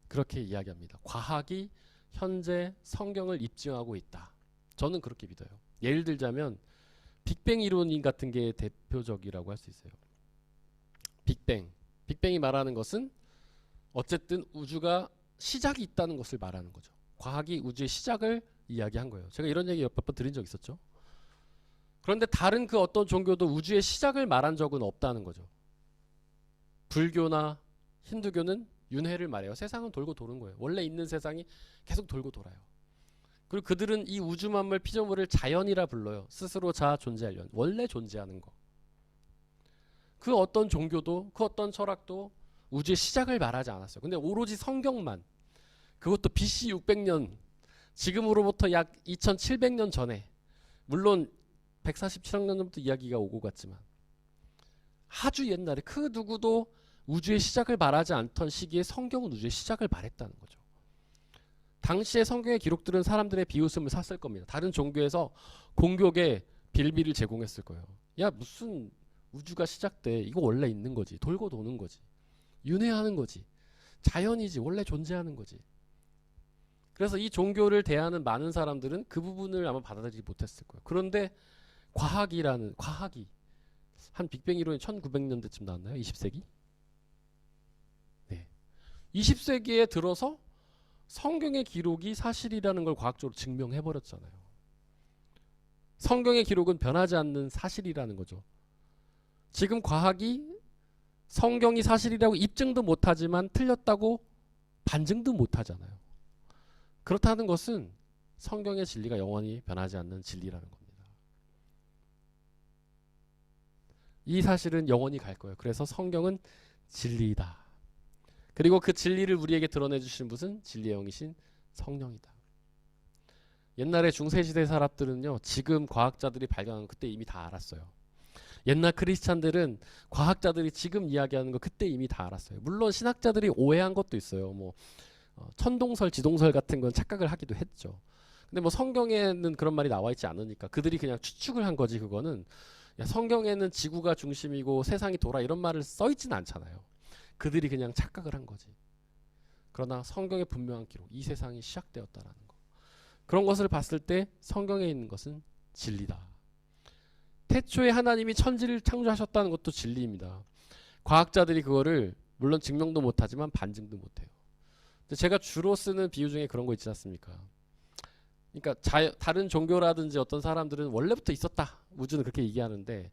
그렇게 이야기합니다. 과학이 현재 성경을 입증하고 있다. 저는 그렇게 믿어요. 예를 들자면 빅뱅 이론 같은 게 대표적이라고 할 수 있어요. 빅뱅이 말하는 것은 어쨌든 우주가 시작이 있다는 것을 말하는 거죠. 과학이 우주의 시작을 이야기한 거예요. 제가 이런 얘기 몇 번 드린 적 있었죠. 그런데 다른 그 어떤 종교도 우주의 시작을 말한 적은 없다는 거죠. 불교나 힌두교는 윤회를 말해요. 세상은 돌고 도는 거예요. 원래 있는 세상이 계속 돌고 돌아요. 그리고 그들은 이 우주 만물 피조물을 자연이라 불러요. 스스로 자아 존재하려는, 원래 존재하는 거. 그 어떤 종교도 그 어떤 철학도 우주의 시작을 말하지 않았어요. 근데 오로지 성경만, 그것도 BC 600년, 지금으로부터 약 2700년 전에, 물론 147억 년 전부터 이야기가 오고 갔지만 아주 옛날에 그 누구도 우주의 시작을 말하지 않던 시기에 성경은 우주의 시작을 말했다는 거죠. 당시의 성경의 기록들은 사람들의 비웃음을 샀을 겁니다. 다른 종교에서 공교계 빌비를 제공했을 거예요. 야, 무슨 우주가 시작돼. 이거 원래 있는 거지. 돌고 도는 거지. 윤회하는 거지. 자연이지. 원래 존재하는 거지. 그래서 이 종교를 대하는 많은 사람들은 그 부분을 아마 받아들이지 못했을 거예요. 그런데 과학이 한 빅뱅 이론이 1900년대쯤 나왔나요? 20세기? 네. 20세기에 들어서 성경의 기록이 사실이라는 걸 과학적으로 증명해 버렸잖아요. 성경의 기록은 변하지 않는 사실이라는 거죠. 지금 과학이 성경이 사실이라고 입증도 못하지만 틀렸다고 반증도 못하잖아요. 그렇다는 것은 성경의 진리가 영원히 변하지 않는 진리라는 겁니다. 이 사실은 영원히 갈 거예요. 그래서 성경은 진리이다. 그리고 그 진리를 우리에게 드러내 주신 분은 진리의 영이신 성령이다. 옛날에 중세시대 사람들은요, 지금 과학자들이 발견한 그때 이미 다 알았어요. 옛날 크리스찬들은 과학자들이 지금 이야기하는 거 그때 이미 다 알았어요. 물론 신학자들이 오해한 것도 있어요. 뭐 천동설, 지동설 같은 건 착각을 하기도 했죠. 근데 뭐 성경에는 그런 말이 나와 있지 않으니까 그들이 그냥 추측을 한 거지. 그거는 야, 성경에는 지구가 중심이고 세상이 돌아 이런 말을 써 있진 않잖아요. 그들이 그냥 착각을 한 거지. 그러나 성경의 분명한 기록, 이 세상이 시작되었다라는 거. 그런 것을 봤을 때 성경에 있는 것은 진리다. 태초에 하나님이 천지를 창조하셨다는 것도 진리입니다. 과학자들이 그거를 물론 증명도 못하지만 반증도 못해요. 근데 제가 주로 쓰는 비유 중에 그런 거 있지 않습니까? 그러니까 다른 종교라든지 어떤 사람들은 원래부터 있었다. 우주는 그렇게 얘기하는데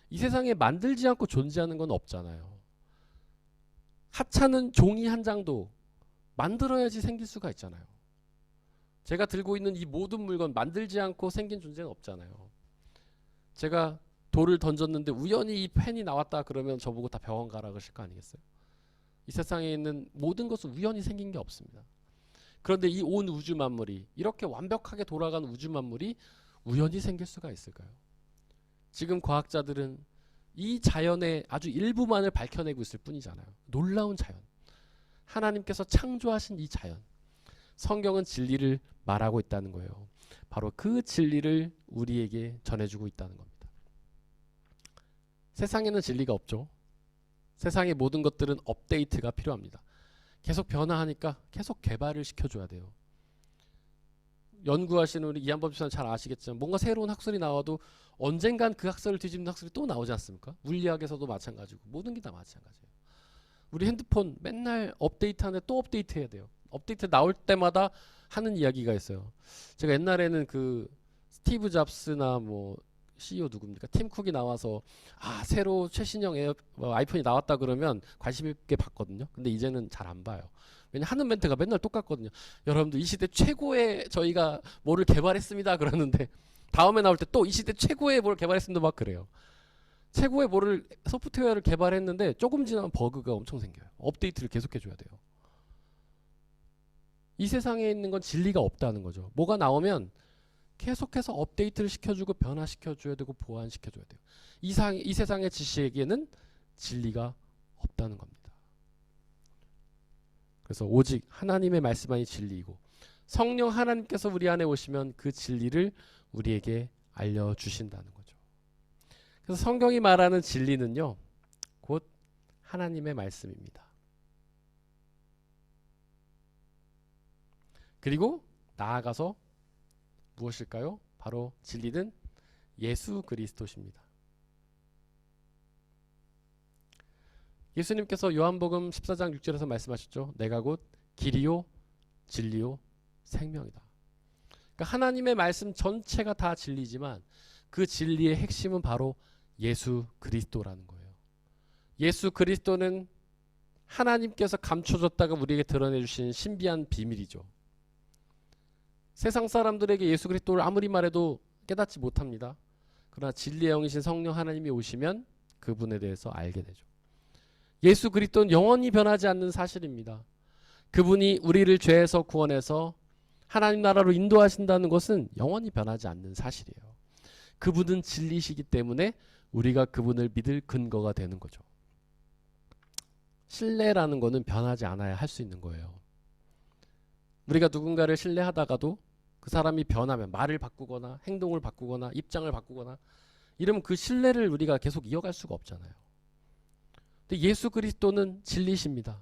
이 세상에 만들지 않고 존재하는 건 없잖아요. 하찮은 종이 한 장도 만들어야지 생길 수가 있잖아요. 제가 들고 있는 이 모든 물건 만들지 않고 생긴 존재는 없잖아요. 제가 돌을 던졌는데 우연히 이 펜이 나왔다 그러면 저보고 다 병원 가라 그러실 거 아니겠어요? 이 세상에 있는 모든 것은 우연히 생긴 게 없습니다. 그런데 이 온 우주 만물이 이렇게 완벽하게 돌아가는 우주 만물이 우연히 생길 수가 있을까요? 지금 과학자들은 이 자연의 아주 일부만을 밝혀내고 있을 뿐이잖아요. 놀라운 자연. 하나님께서 창조하신 이 자연. 성경은 진리를 말하고 있다는 거예요. 바로 그 진리를 우리에게 전해주고 있다는 겁니다. 세상에는 진리가 없죠. 세상의 모든 것들은 업데이트가 필요합니다. 계속 변화하니까 계속 개발을 시켜줘야 돼요. 연구하시는 우리 이한범 집사님 잘 아시겠지만 뭔가 새로운 학설이 나와도 언젠간 그 학설을 뒤집는 학설이 또 나오지 않습니까? 물리학에서도 마찬가지고 모든 게 다 마찬가지예요. 우리 핸드폰 맨날 업데이트하는데 또 업데이트해야 돼요. 업데이트 나올 때마다 하는 이야기가 있어요. 제가 옛날에는 그 스티브 잡스나 뭐 CEO 누굽니까? 팀 쿡이 나와서 새로 최신형 아이폰이 나왔다 그러면 관심 있게 봤거든요. 근데 이제는 잘 안 봐요. 왜냐 하는 멘트가 맨날 똑같거든요. 여러분들 이 시대 최고의 저희가 뭐를 개발했습니다 그러는데 다음에 나올 때 또 이 시대 최고의 뭘 개발했습니다 막 그래요. 최고의 뭐를 소프트웨어를 개발했는데 조금 지나면 버그가 엄청 생겨요. 업데이트를 계속 해줘야 돼요. 이 세상에 있는 건 진리가 없다는 거죠. 뭐가 나오면 계속해서 업데이트를 시켜주고 변화시켜줘야 되고 보완시켜줘야 돼요. 이 세상의 지식에는 진리가 없다는 겁니다. 그래서 오직 하나님의 말씀만이 진리이고 성령 하나님께서 우리 안에 오시면 그 진리를 우리에게 알려주신다는 거죠. 그래서 성경이 말하는 진리는요, 곧 하나님의 말씀입니다. 그리고 나아가서 무엇일까요? 바로 진리는 예수 그리스도십니다. 예수님께서 요한복음 14장 6절에서 말씀하셨죠. 내가 곧 길이요 진리요 생명이다. 그러니까 하나님의 말씀 전체가 다 진리지만 그 진리의 핵심은 바로 예수 그리스도라는 거예요. 예수 그리스도는 하나님께서 감춰줬다가 우리에게 드러내주신 신비한 비밀이죠. 세상 사람들에게 예수 그리스도를 아무리 말해도 깨닫지 못합니다. 그러나 진리의 영이신 성령 하나님이 오시면 그분에 대해서 알게 되죠. 예수 그리스도는 영원히 변하지 않는 사실입니다. 그분이 우리를 죄에서 구원해서 하나님 나라로 인도하신다는 것은 영원히 변하지 않는 사실이에요. 그분은 진리시기 때문에 우리가 그분을 믿을 근거가 되는 거죠. 신뢰라는 것은 변하지 않아야 할 수 있는 거예요. 우리가 누군가를 신뢰하다가도 그 사람이 변하면 말을 바꾸거나 행동을 바꾸거나 입장을 바꾸거나 이러면 그 신뢰를 우리가 계속 이어갈 수가 없잖아요. 근데 예수 그리스도는 진리십니다.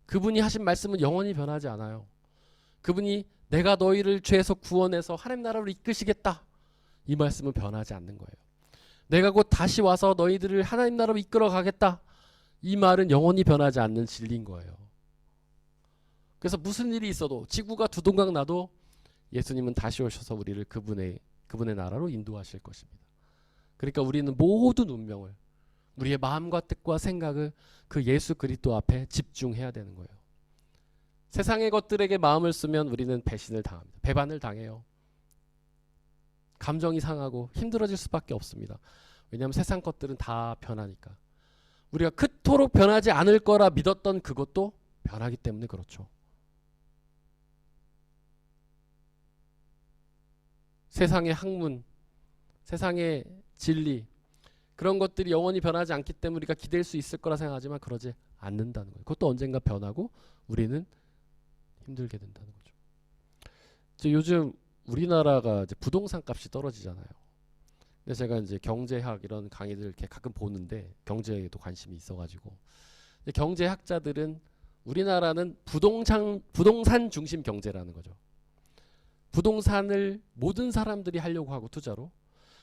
그분이 하신 말씀은 영원히 변하지 않아요. 그분이 내가 너희를 죄에서 구원해서 하나님 나라로 이끄시겠다. 이 말씀은 변하지 않는 거예요. 내가 곧 다시 와서 너희들을 하나님 나라로 이끌어 가겠다. 이 말은 영원히 변하지 않는 진리인 거예요. 그래서 무슨 일이 있어도 지구가 두동강 나도 예수님은 다시 오셔서 우리를 그분의 나라로 인도하실 것입니다. 그러니까 우리는 모든 운명을 우리의 마음과 뜻과 생각을 그 예수 그리스도 앞에 집중해야 되는 거예요. 세상의 것들에게 마음을 쓰면 우리는 배신을 당합니다. 배반을 당해요. 감정이 상하고 힘들어질 수밖에 없습니다. 왜냐하면 세상 것들은 다 변하니까. 우리가 그토록 변하지 않을 거라 믿었던 그것도 변하기 때문에 그렇죠. 세상의 학문, 세상의 진리, 그런 것들이 영원히 변하지 않기 때문에 우리가 기댈 수 있을 거라 생각하지만 그러지 않는다는 거예요. 그것도 언젠가 변하고 우리는 힘들게 된다는 거죠. 이제 요즘 우리나라가 이제 부동산 값이 떨어지잖아요. 근데 제가 이제 경제학 이런 강의들 이렇게 가끔 보는데 경제에도 관심이 있어가지고 경제학자들은 우리나라는 부동산 중심 경제라는 거죠. 부동산을 모든 사람들이 하려고 하고 투자로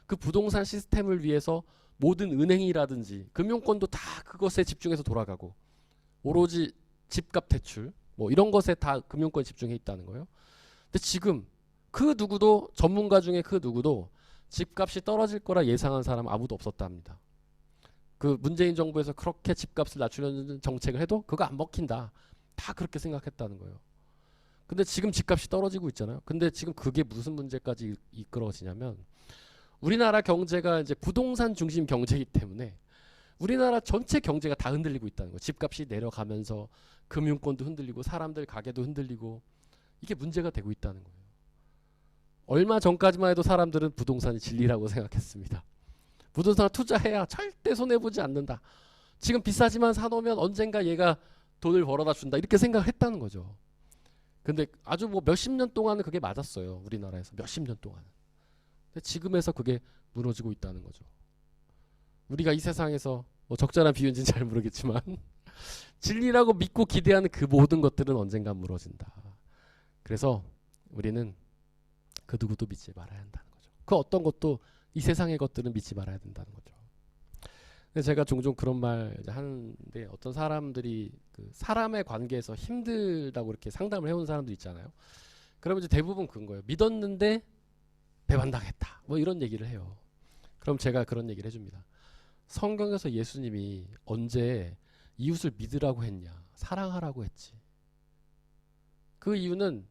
그 부동산 시스템을 위해서 모든 은행이라든지 금융권도 다 그것에 집중해서 돌아가고 오로지 집값 대출 뭐 이런 것에 다 금융권에 집중해 있다는 거예요. 근데 지금 그 누구도 전문가 중에 그 누구도 집값이 떨어질 거라 예상한 사람 아무도 없었답니다. 그 문재인 정부에서 그렇게 집값을 낮추려는 정책을 해도 그거 안 먹힌다. 다 그렇게 생각했다는 거예요. 근데 지금 집값이 떨어지고 있잖아요. 근데 지금 그게 무슨 문제까지 이끌어지냐면 우리나라 경제가 이제 부동산 중심 경제이기 때문에 우리나라 전체 경제가 다 흔들리고 있다는 거예요. 집값이 내려가면서 금융권도 흔들리고 사람들 가게도 흔들리고 이게 문제가 되고 있다는 거예요. 얼마 전까지만 해도 사람들은 부동산이 진리라고 생각했습니다. 부동산 투자해야 절대 손해보지 않는다. 지금 비싸지만 사놓으면 언젠가 얘가 돈을 벌어다 준다. 이렇게 생각을 했다는 거죠. 근데 아주 뭐 몇십 년 동안은 그게 맞았어요. 우리나라에서 몇십 년 동안. 근데 지금에서 그게 무너지고 있다는 거죠. 우리가 이 세상에서 뭐 적절한 비유인지는 잘 모르겠지만 진리라고 믿고 기대하는 그 모든 것들은 언젠가 무너진다. 그래서 우리는 그 누구도 믿지 말아야 한다는 거죠. 그 어떤 것도 이 세상의 것들은 믿지 말아야 된다는 거죠. 근데 제가 종종 그런 말 하는데 어떤 사람들이 그 사람의 관계에서 힘들다고 이렇게 상담을 해온 사람들 있잖아요. 그러면 이제 대부분 그런 거예요. 믿었는데 배반당했다. 뭐 이런 얘기를 해요. 그럼 제가 그런 얘기를 해줍니다. 성경에서 예수님이 언제 이웃을 믿으라고 했냐? 사랑하라고 했지. 그 이유는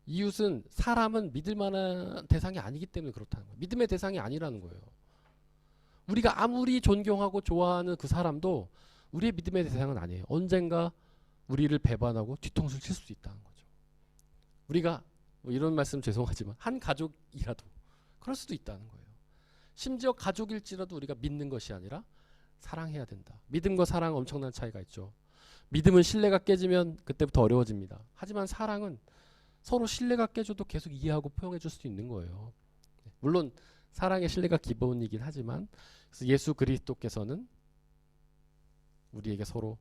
이웃은 사람은 믿을 만한 대상이 아니기 때문에 그렇다는 거예요. 믿음의 대상이 아니라는 거예요. 우리가 아무리 존경하고 좋아하는 그 사람도 우리의 믿음의 대상은 아니에요. 언젠가 우리를 배반하고 뒤통수를 칠 수도 있다는 거죠. 우리가 뭐 이런 말씀 죄송하지만 한 가족이라도 그럴 수도 있다는 거예요. 심지어 가족일지라도 우리가 믿는 것이 아니라 사랑해야 된다. 믿음과 사랑 엄청난 차이가 있죠. 믿음은 신뢰가 깨지면 그때부터 어려워집니다. 하지만 사랑은 서로 신뢰가 깨져도 계속 이해하고 포용해 줄 수 있는 거예요. 물론 사랑의 신뢰가 기본이긴 하지만 그래서 예수 그리스도께서는 우리에게 서로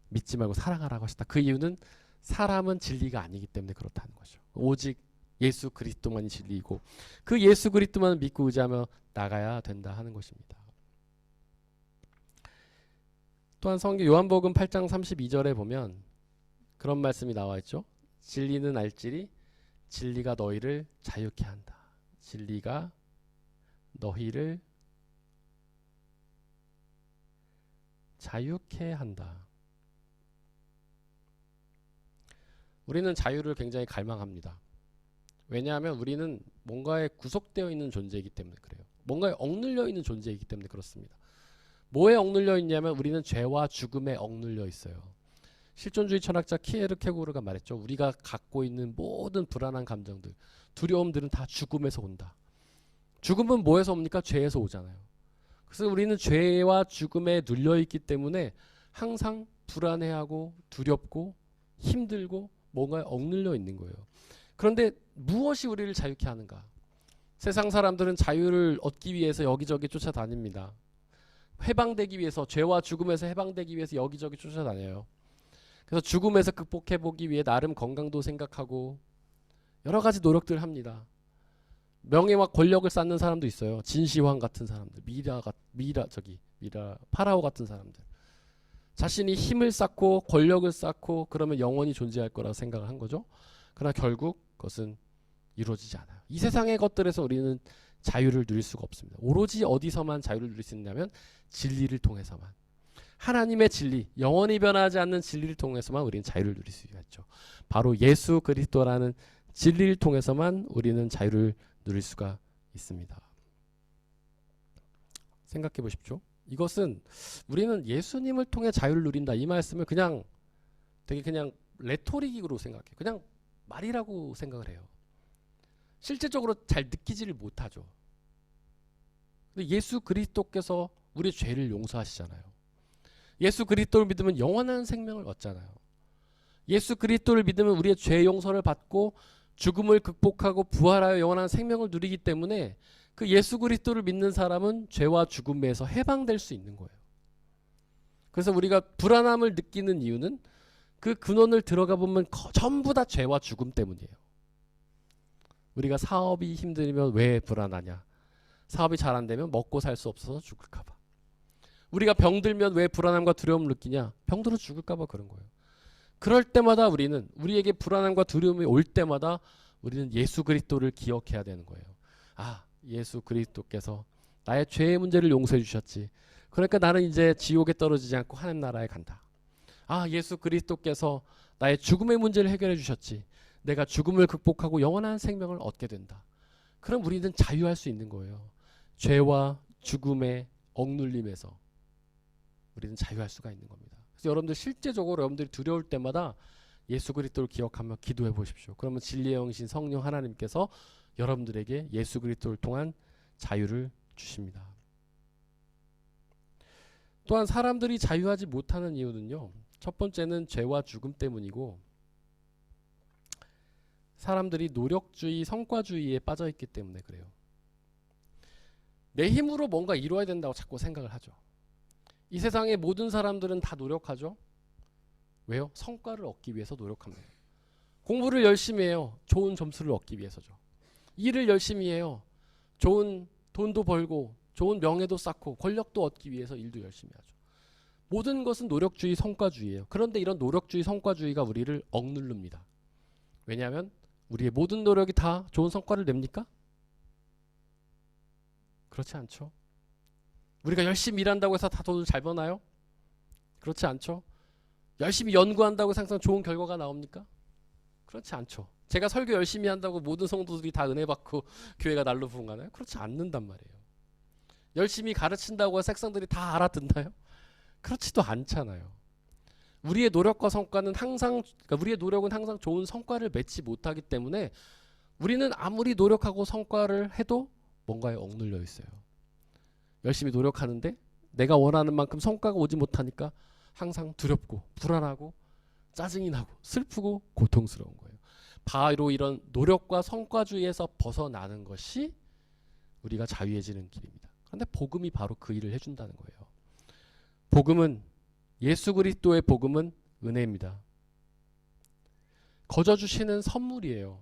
믿지 말고 사랑하라고 하셨다. 그 이유는 사람은 진리가 아니기 때문에 그렇다는 거죠. 오직 예수 그리스도만이 진리이고 그 예수 그리스도만 믿고 의지하며 나가야 된다 하는 것입니다. 또한 성경 요한복음 8장 32절에 보면 그런 말씀이 나와 있죠. 진리는 알지리 진리가 너희를 자유케 한다. 진리가 너희를 자유케 한다. 우리는 자유를 굉장히 갈망합니다. 왜냐하면 우리는 뭔가에 구속되어 있는 존재이기 때문에 그래요. 뭔가에 억눌려 있는 존재이기 때문에 그렇습니다. 뭐에 억눌려 있냐면 우리는 죄와 죽음에 억눌려 있어요. 실존주의 철학자 키에르케고르가 말했죠. 우리가 갖고 있는 모든 불안한 감정들, 두려움들은 다 죽음에서 온다. 죽음은 뭐에서 옵니까? 죄에서 오잖아요. 그래서 우리는 죄와 죽음에 눌려 있기 때문에 항상 불안해하고 두렵고 힘들고 뭔가에 억눌려 있는 거예요. 그런데 무엇이 우리를 자유케 하는가? 세상 사람들은 자유를 얻기 위해서 여기저기 쫓아다닙니다. 해방되기 위해서, 죄와 죽음에서 해방되기 위해서 여기저기 쫓아다녀요. 그래서 죽음에서 극복해보기 위해 나름 건강도 생각하고 여러 가지 노력들을 합니다. 명예와 권력을 쌓는 사람도 있어요. 진시황 같은 사람들, 파라오 같은 사람들. 자신이 힘을 쌓고 권력을 쌓고 그러면 영원히 존재할 거라고 생각을 한 거죠. 그러나 결국 그것은 이루어지지 않아요. 이 세상의 것들에서 우리는 자유를 누릴 수가 없습니다. 오로지 어디서만 자유를 누릴 수 있냐면 진리를 통해서만. 하나님의 진리, 영원히 변하지 않는 진리를 통해서만 우리는 자유를 누릴 수가 있죠. 바로 예수 그리스도라는 진리를 통해서만 우리는 자유를 누릴 수가 있습니다. 생각해 보십시오. 이것은 우리는 예수님을 통해 자유를 누린다 이 말씀을 그냥 되게 그냥 레토릭으로 생각해요. 그냥 말이라고 생각을 해요. 실제적으로 잘 느끼지를 못하죠. 근데 예수 그리스도께서 우리 죄를 용서하시잖아요. 예수 그리스도를 믿으면 영원한 생명을 얻잖아요. 예수 그리스도를 믿으면 우리의 죄 용서를 받고 죽음을 극복하고 부활하여 영원한 생명을 누리기 때문에 그 예수 그리스도를 믿는 사람은 죄와 죽음에서 해방될 수 있는 거예요. 그래서 우리가 불안함을 느끼는 이유는 그 근원을 들어가 보면 전부 다 죄와 죽음 때문이에요. 우리가 사업이 힘들면 왜 불안하냐? 사업이 잘 안 되면 먹고 살 수 없어서 죽을까 봐. 우리가 병들면 왜 불안함과 두려움을 느끼냐? 병들어 죽을까 봐 그런 거예요. 그럴 때마다 우리에게 불안함과 두려움이 올 때마다 우리는 예수 그리스도를 기억해야 되는 거예요. 아, 예수 그리스도께서 나의 죄의 문제를 용서해 주셨지. 그러니까 나는 이제 지옥에 떨어지지 않고 하나님 나라에 간다. 아, 예수 그리스도께서 나의 죽음의 문제를 해결해 주셨지. 내가 죽음을 극복하고 영원한 생명을 얻게 된다. 그럼 우리는 자유할 수 있는 거예요. 죄와 죽음의 억눌림에서 우리는 자유할 수가 있는 겁니다. 그래서 여러분들 실제적으로 여러분들이 두려울 때마다 예수 그리스도를 기억하며 기도해 보십시오. 그러면 진리의 영신 성령 하나님께서 여러분들에게 예수 그리스도를 통한 자유를 주십니다. 또한 사람들이 자유하지 못하는 이유는요. 첫 번째는 죄와 죽음 때문이고 사람들이 노력주의, 성과주의에 빠져있기 때문에 그래요. 내 힘으로 뭔가 이루어야 된다고 자꾸 생각을 하죠. 이 세상의 모든 사람들은 다 노력하죠. 왜요? 성과를 얻기 위해서 노력합니다. 공부를 열심히 해요. 좋은 점수를 얻기 위해서죠. 일을 열심히 해요. 좋은 돈도 벌고 좋은 명예도 쌓고 권력도 얻기 위해서 일도 열심히 하죠. 모든 것은 노력주의, 성과주의예요. 그런데 이런 노력주의, 성과주의가 우리를 억누릅니다. 왜냐하면 우리의 모든 노력이 다 좋은 성과를 냅니까? 그렇지 않죠. 우리가 열심히 일한다고 해서 다 돈을 잘 버나요? 그렇지 않죠. 열심히 연구한다고 해서 항상 좋은 결과가 나옵니까? 그렇지 않죠. 제가 설교 열심히 한다고 모든 성도들이 다 은혜 받고 교회가 날로 부흥하나요? 그렇지 않는단 말이에요. 열심히 가르친다고 해서 학생들이 다 알아듣나요? 그렇지도 않잖아요. 우리의 노력과 성과는 항상, 그러니까 우리의 노력은 항상 좋은 성과를 맺지 못하기 때문에 우리는 아무리 노력하고 성과를 해도 뭔가에 억눌려 있어요. 열심히 노력하는데 내가 원하는 만큼 성과가 오지 못하니까 항상 두렵고 불안하고 짜증이 나고 슬프고 고통스러운 거예요. 바로 이런 노력과 성과주의에서 벗어나는 것이 우리가 자유해지는 길입니다. 그런데 복음이 바로 그 일을 해준다는 거예요. 복음은, 예수 그리스도의 복음은 은혜입니다. 거저 주시는 선물이에요.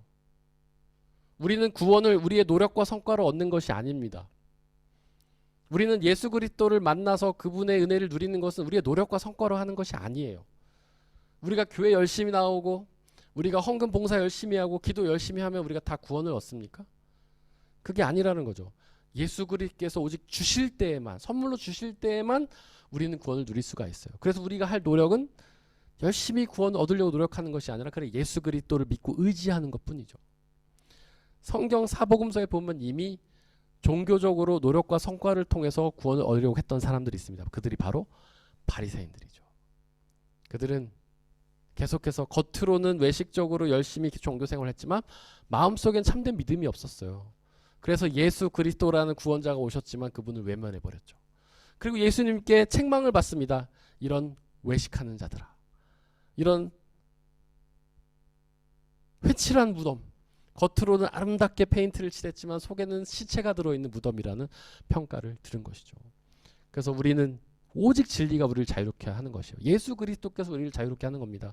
우리는 구원을 우리의 노력과 성과로 얻는 것이 아닙니다. 우리는 예수 그리스도를 만나서 그분의 은혜를 누리는 것은 우리의 노력과 성과로 하는 것이 아니에요. 우리가 교회 열심히 나오고 우리가 헌금 봉사 열심히 하고 기도 열심히 하면 우리가 다 구원을 얻습니까? 그게 아니라는 거죠. 예수 그리스도께서 오직 주실 때에만, 선물로 주실 때에만 우리는 구원을 누릴 수가 있어요. 그래서 우리가 할 노력은 열심히 구원 얻으려고 노력하는 것이 아니라 그냥 예수 그리스도를 믿고 의지하는 것뿐이죠. 성경 사복음서에 보면 이미 종교적으로 노력과 성과를 통해서 구원을 얻으려고 했던 사람들이 있습니다. 그들이 바로 바리새인들이죠. 그들은 계속해서 겉으로는 외식적으로 열심히 종교 생활을 했지만 마음속엔 참된 믿음이 없었어요. 그래서 예수 그리스도라는 구원자가 오셨지만 그분을 외면해 버렸죠. 그리고 예수님께 책망을 받습니다. 이런 외식하는 자들아, 이런 회칠한 무덤, 겉으로는 아름답게 페인트를 칠했지만 속에는 시체가 들어있는 무덤이라는 평가를 들은 것이죠. 그래서 우리는 오직 진리가 우리를 자유롭게 하는 것이에요. 예수 그리스도께서 우리를 자유롭게 하는 겁니다.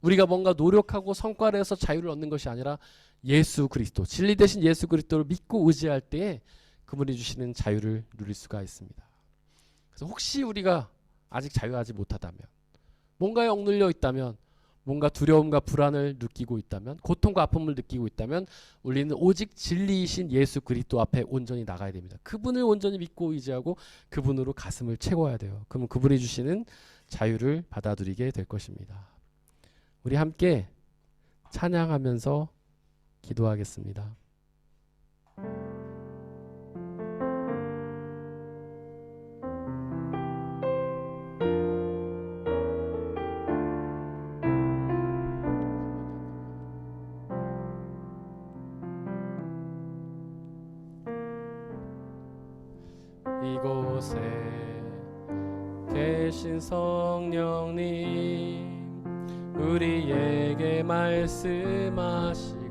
우리가 뭔가 노력하고 성과를 해서 자유를 얻는 것이 아니라 예수 그리스도, 진리 대신 예수 그리스도를 믿고 의지할 때에 그분이 주시는 자유를 누릴 수가 있습니다. 그래서 혹시 우리가 아직 자유하지 못하다면, 뭔가에 억눌려 있다면, 뭔가 두려움과 불안을 느끼고 있다면, 고통과 아픔을 느끼고 있다면 우리는 오직 진리이신 예수 그리스도 앞에 온전히 나가야 됩니다. 그분을 온전히 믿고 의지하고 그분으로 가슴을 채워야 돼요. 그러면 그분이 주시는 자유를 받아들이게 될 것입니다. 우리 함께 찬양하면서 기도하겠습니다. 이 이곳에 계신 성령님 우리에게 말씀하시고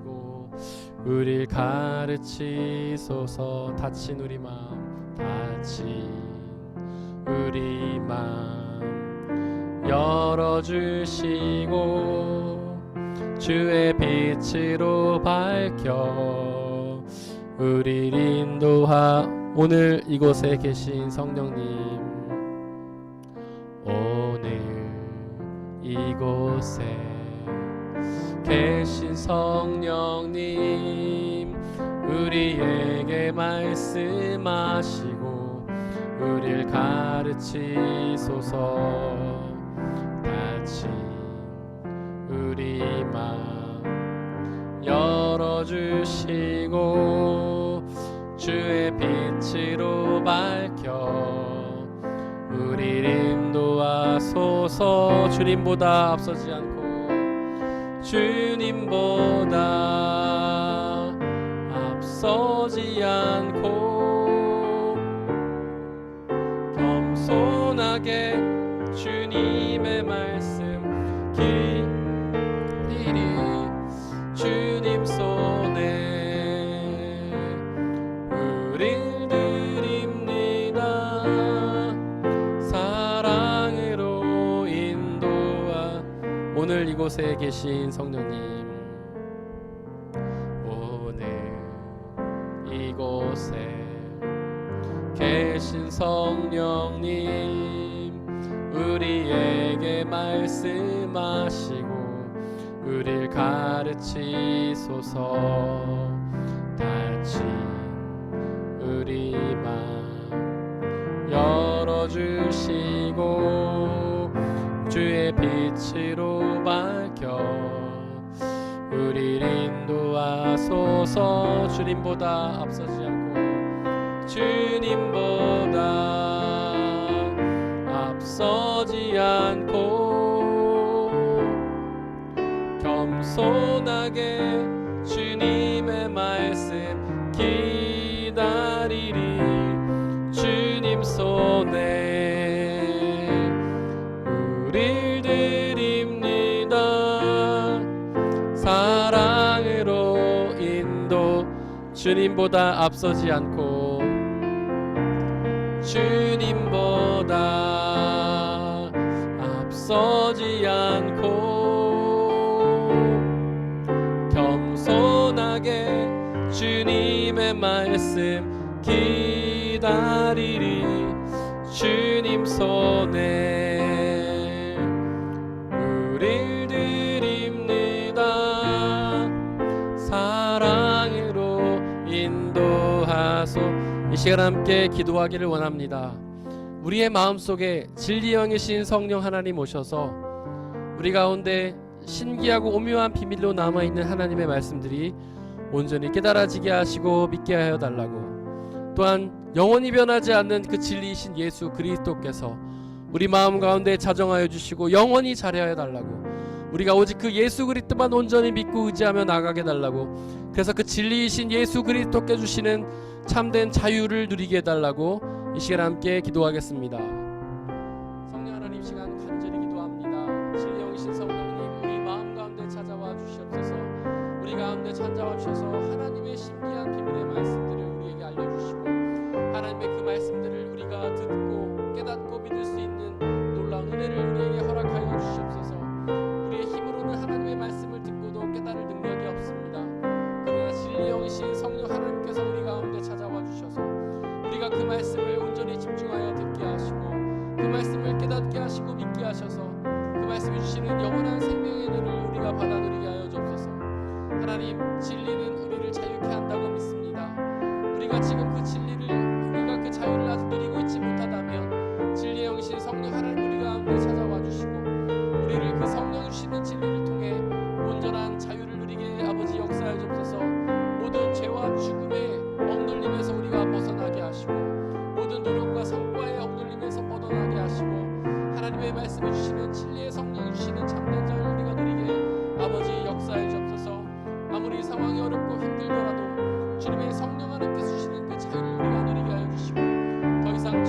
우릴 가르치소서. 다친 우리 마음, 다친 우리 마음 열어주시고 주의 빛으로 밝혀 우릴 오늘 이곳에 계신 성령님, 오늘 이곳에 계신 성령님 우리에게 말씀하시고 우릴 가르치소서. 다친 우리 마음 열어주시고 주의 빛으로 밝혀 우릴 인도하소서. 주님보다 앞서지 않고 주님보다 앞서지 않고 겸손하게 주님의 말씀 기리리 주님 손에 우릴 드립니다. 사랑으로 인도하 오늘 이곳에 계신 성령님, 오늘 이곳에 계신 성령님 우리에게 말씀하시고 우릴 가르치소서. 다친 우리 마음 열어주시고 주의 빛으로 밝혀 우릴 인도하소서. 주님보다 앞서지 않고 주님보다 앞서지 않고 겸손하게 주님의 말씀 기다리리 주님 손에 우릴 드립니다. 사랑으로 인도 주님보다 앞서지 않고 주님보다 앞서지 않고 겸손하게 주님의 말씀 기다리리 주님 손에 우릴 드립니다. 사랑으로 인도하소. 이 시간 함께 기도하기를 원합니다. 우리의 마음속에 진리 영이신 성령 하나님 오셔서 우리 가운데 신기하고 오묘한 비밀로 남아있는 하나님의 말씀들이 온전히 깨달아지게 하시고 믿게 하여 달라고, 또한 영원히 변하지 않는 그 진리이신 예수 그리스도께서 우리 마음 가운데 자정하여 주시고 영원히 자리하여 달라고, 우리가 오직 그 예수 그리스도만 온전히 믿고 의지하며 나가게 달라고, 그래서 그 진리이신 예수 그리스도께 주시는 참된 자유를 누리게 해달라고 이 시간 함께 기도하겠습니다. 성령 하나님, 시간 간절히 기도합니다. 진리 영이신 성령님 우리 마음 가운데 찾아와 주시옵소서. 우리 가운데 찾아와 주셔서 하나님의 신비한 비밀의 말씀들을 우리에게 알려주시고 하나님의 그 말씀들을 우리가 듣고 깨닫고 믿을 수 있는 놀라운 은혜를 우리에게 허락하여 주시옵소서. 우리의 힘으로는 하나님의 말씀을 듣고도 깨달을 능력이 없습니다. 그러나 진리 영이신 성령 하나님께서 우리 가운데 찾아와 주셔서 우리가 그 말씀을 온전히 집중하여 듣게 하시고 그 말씀을 깨닫게 하시고 믿게 하셔서 그 말씀이 주시는 영원한 생명의 은혜를 우리가 받아 누리게 하여 주옵소서. 하나님, 진리는 우리를 자유케 한다고 믿습니다. 우리가 지금 그 진리를, 우리가 그 자유를 아직 누리고 있지 못하다면 진리의 영이신 성령 하나님 우리 가운데 찾아와 주시고 우리를 그 성령 주시는 진리를 통해 온전한 자유를 누리게 아버지 역사하여 주옵소서. 모든 죄와 죽음의 억눌림에서 우리가 벗어나게 하시고 모든 노력과 성과의 억눌림에서 벗어나게 하시고 하나님의 말씀을 주시는 진리의 성령 주시는 참된 자유를 우리가 누리게 아버지 역사해 주옵소서. 아무리 상황이 어렵고 힘들더라도 주님의 성령 하나님께서 주시는 그 자유를 우리가 누리게 하여 주시고 더 이상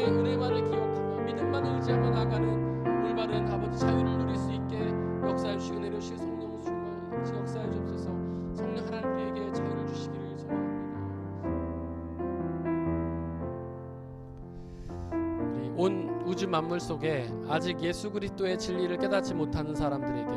주님의 은혜만을 기억하며 믿음만을 의지하며 나아가는 올바른 아버지 자유를 누릴 수 있게 역사해 주시고 내려 주시고 성령 충만 역사해 주옵소서. 성령 하나님 우리에게 자유를 주시기를 소망합니다. 우리 온 우주 만물 속에 아직 예수 그리스도의 진리를 깨닫지 못하는 사람들에게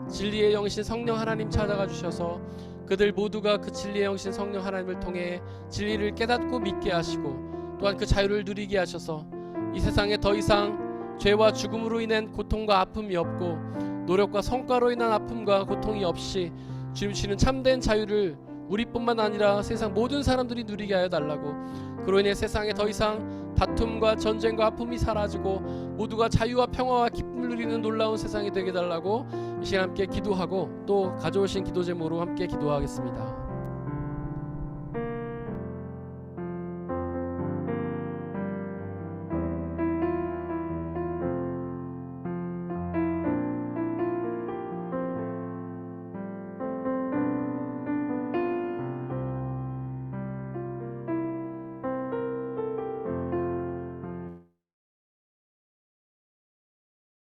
진리의 영신 성령 하나님 찾아가 주셔서 그들 모두가 그 진리의 영신 성령 하나님을 통해 진리를 깨닫고 믿게 하시고 또한 그 자유를 누리게 하셔서 이 세상에 더 이상 죄와 죽음으로 인한 고통과 아픔이 없고 노력과 성과로 인한 아픔과 고통이 없이 주님 주시는 참된 자유를 우리뿐만 아니라 세상 모든 사람들이 누리게 하여 달라고, 그로 인해 세상에 더 이상 다툼과 전쟁과 아픔이 사라지고 모두가 자유와 평화와 기쁨을 누리는 놀라운 세상이 되게 달라고 이 시간 함께 기도하고 또 가져오신 기도 제목으로 함께 기도하겠습니다.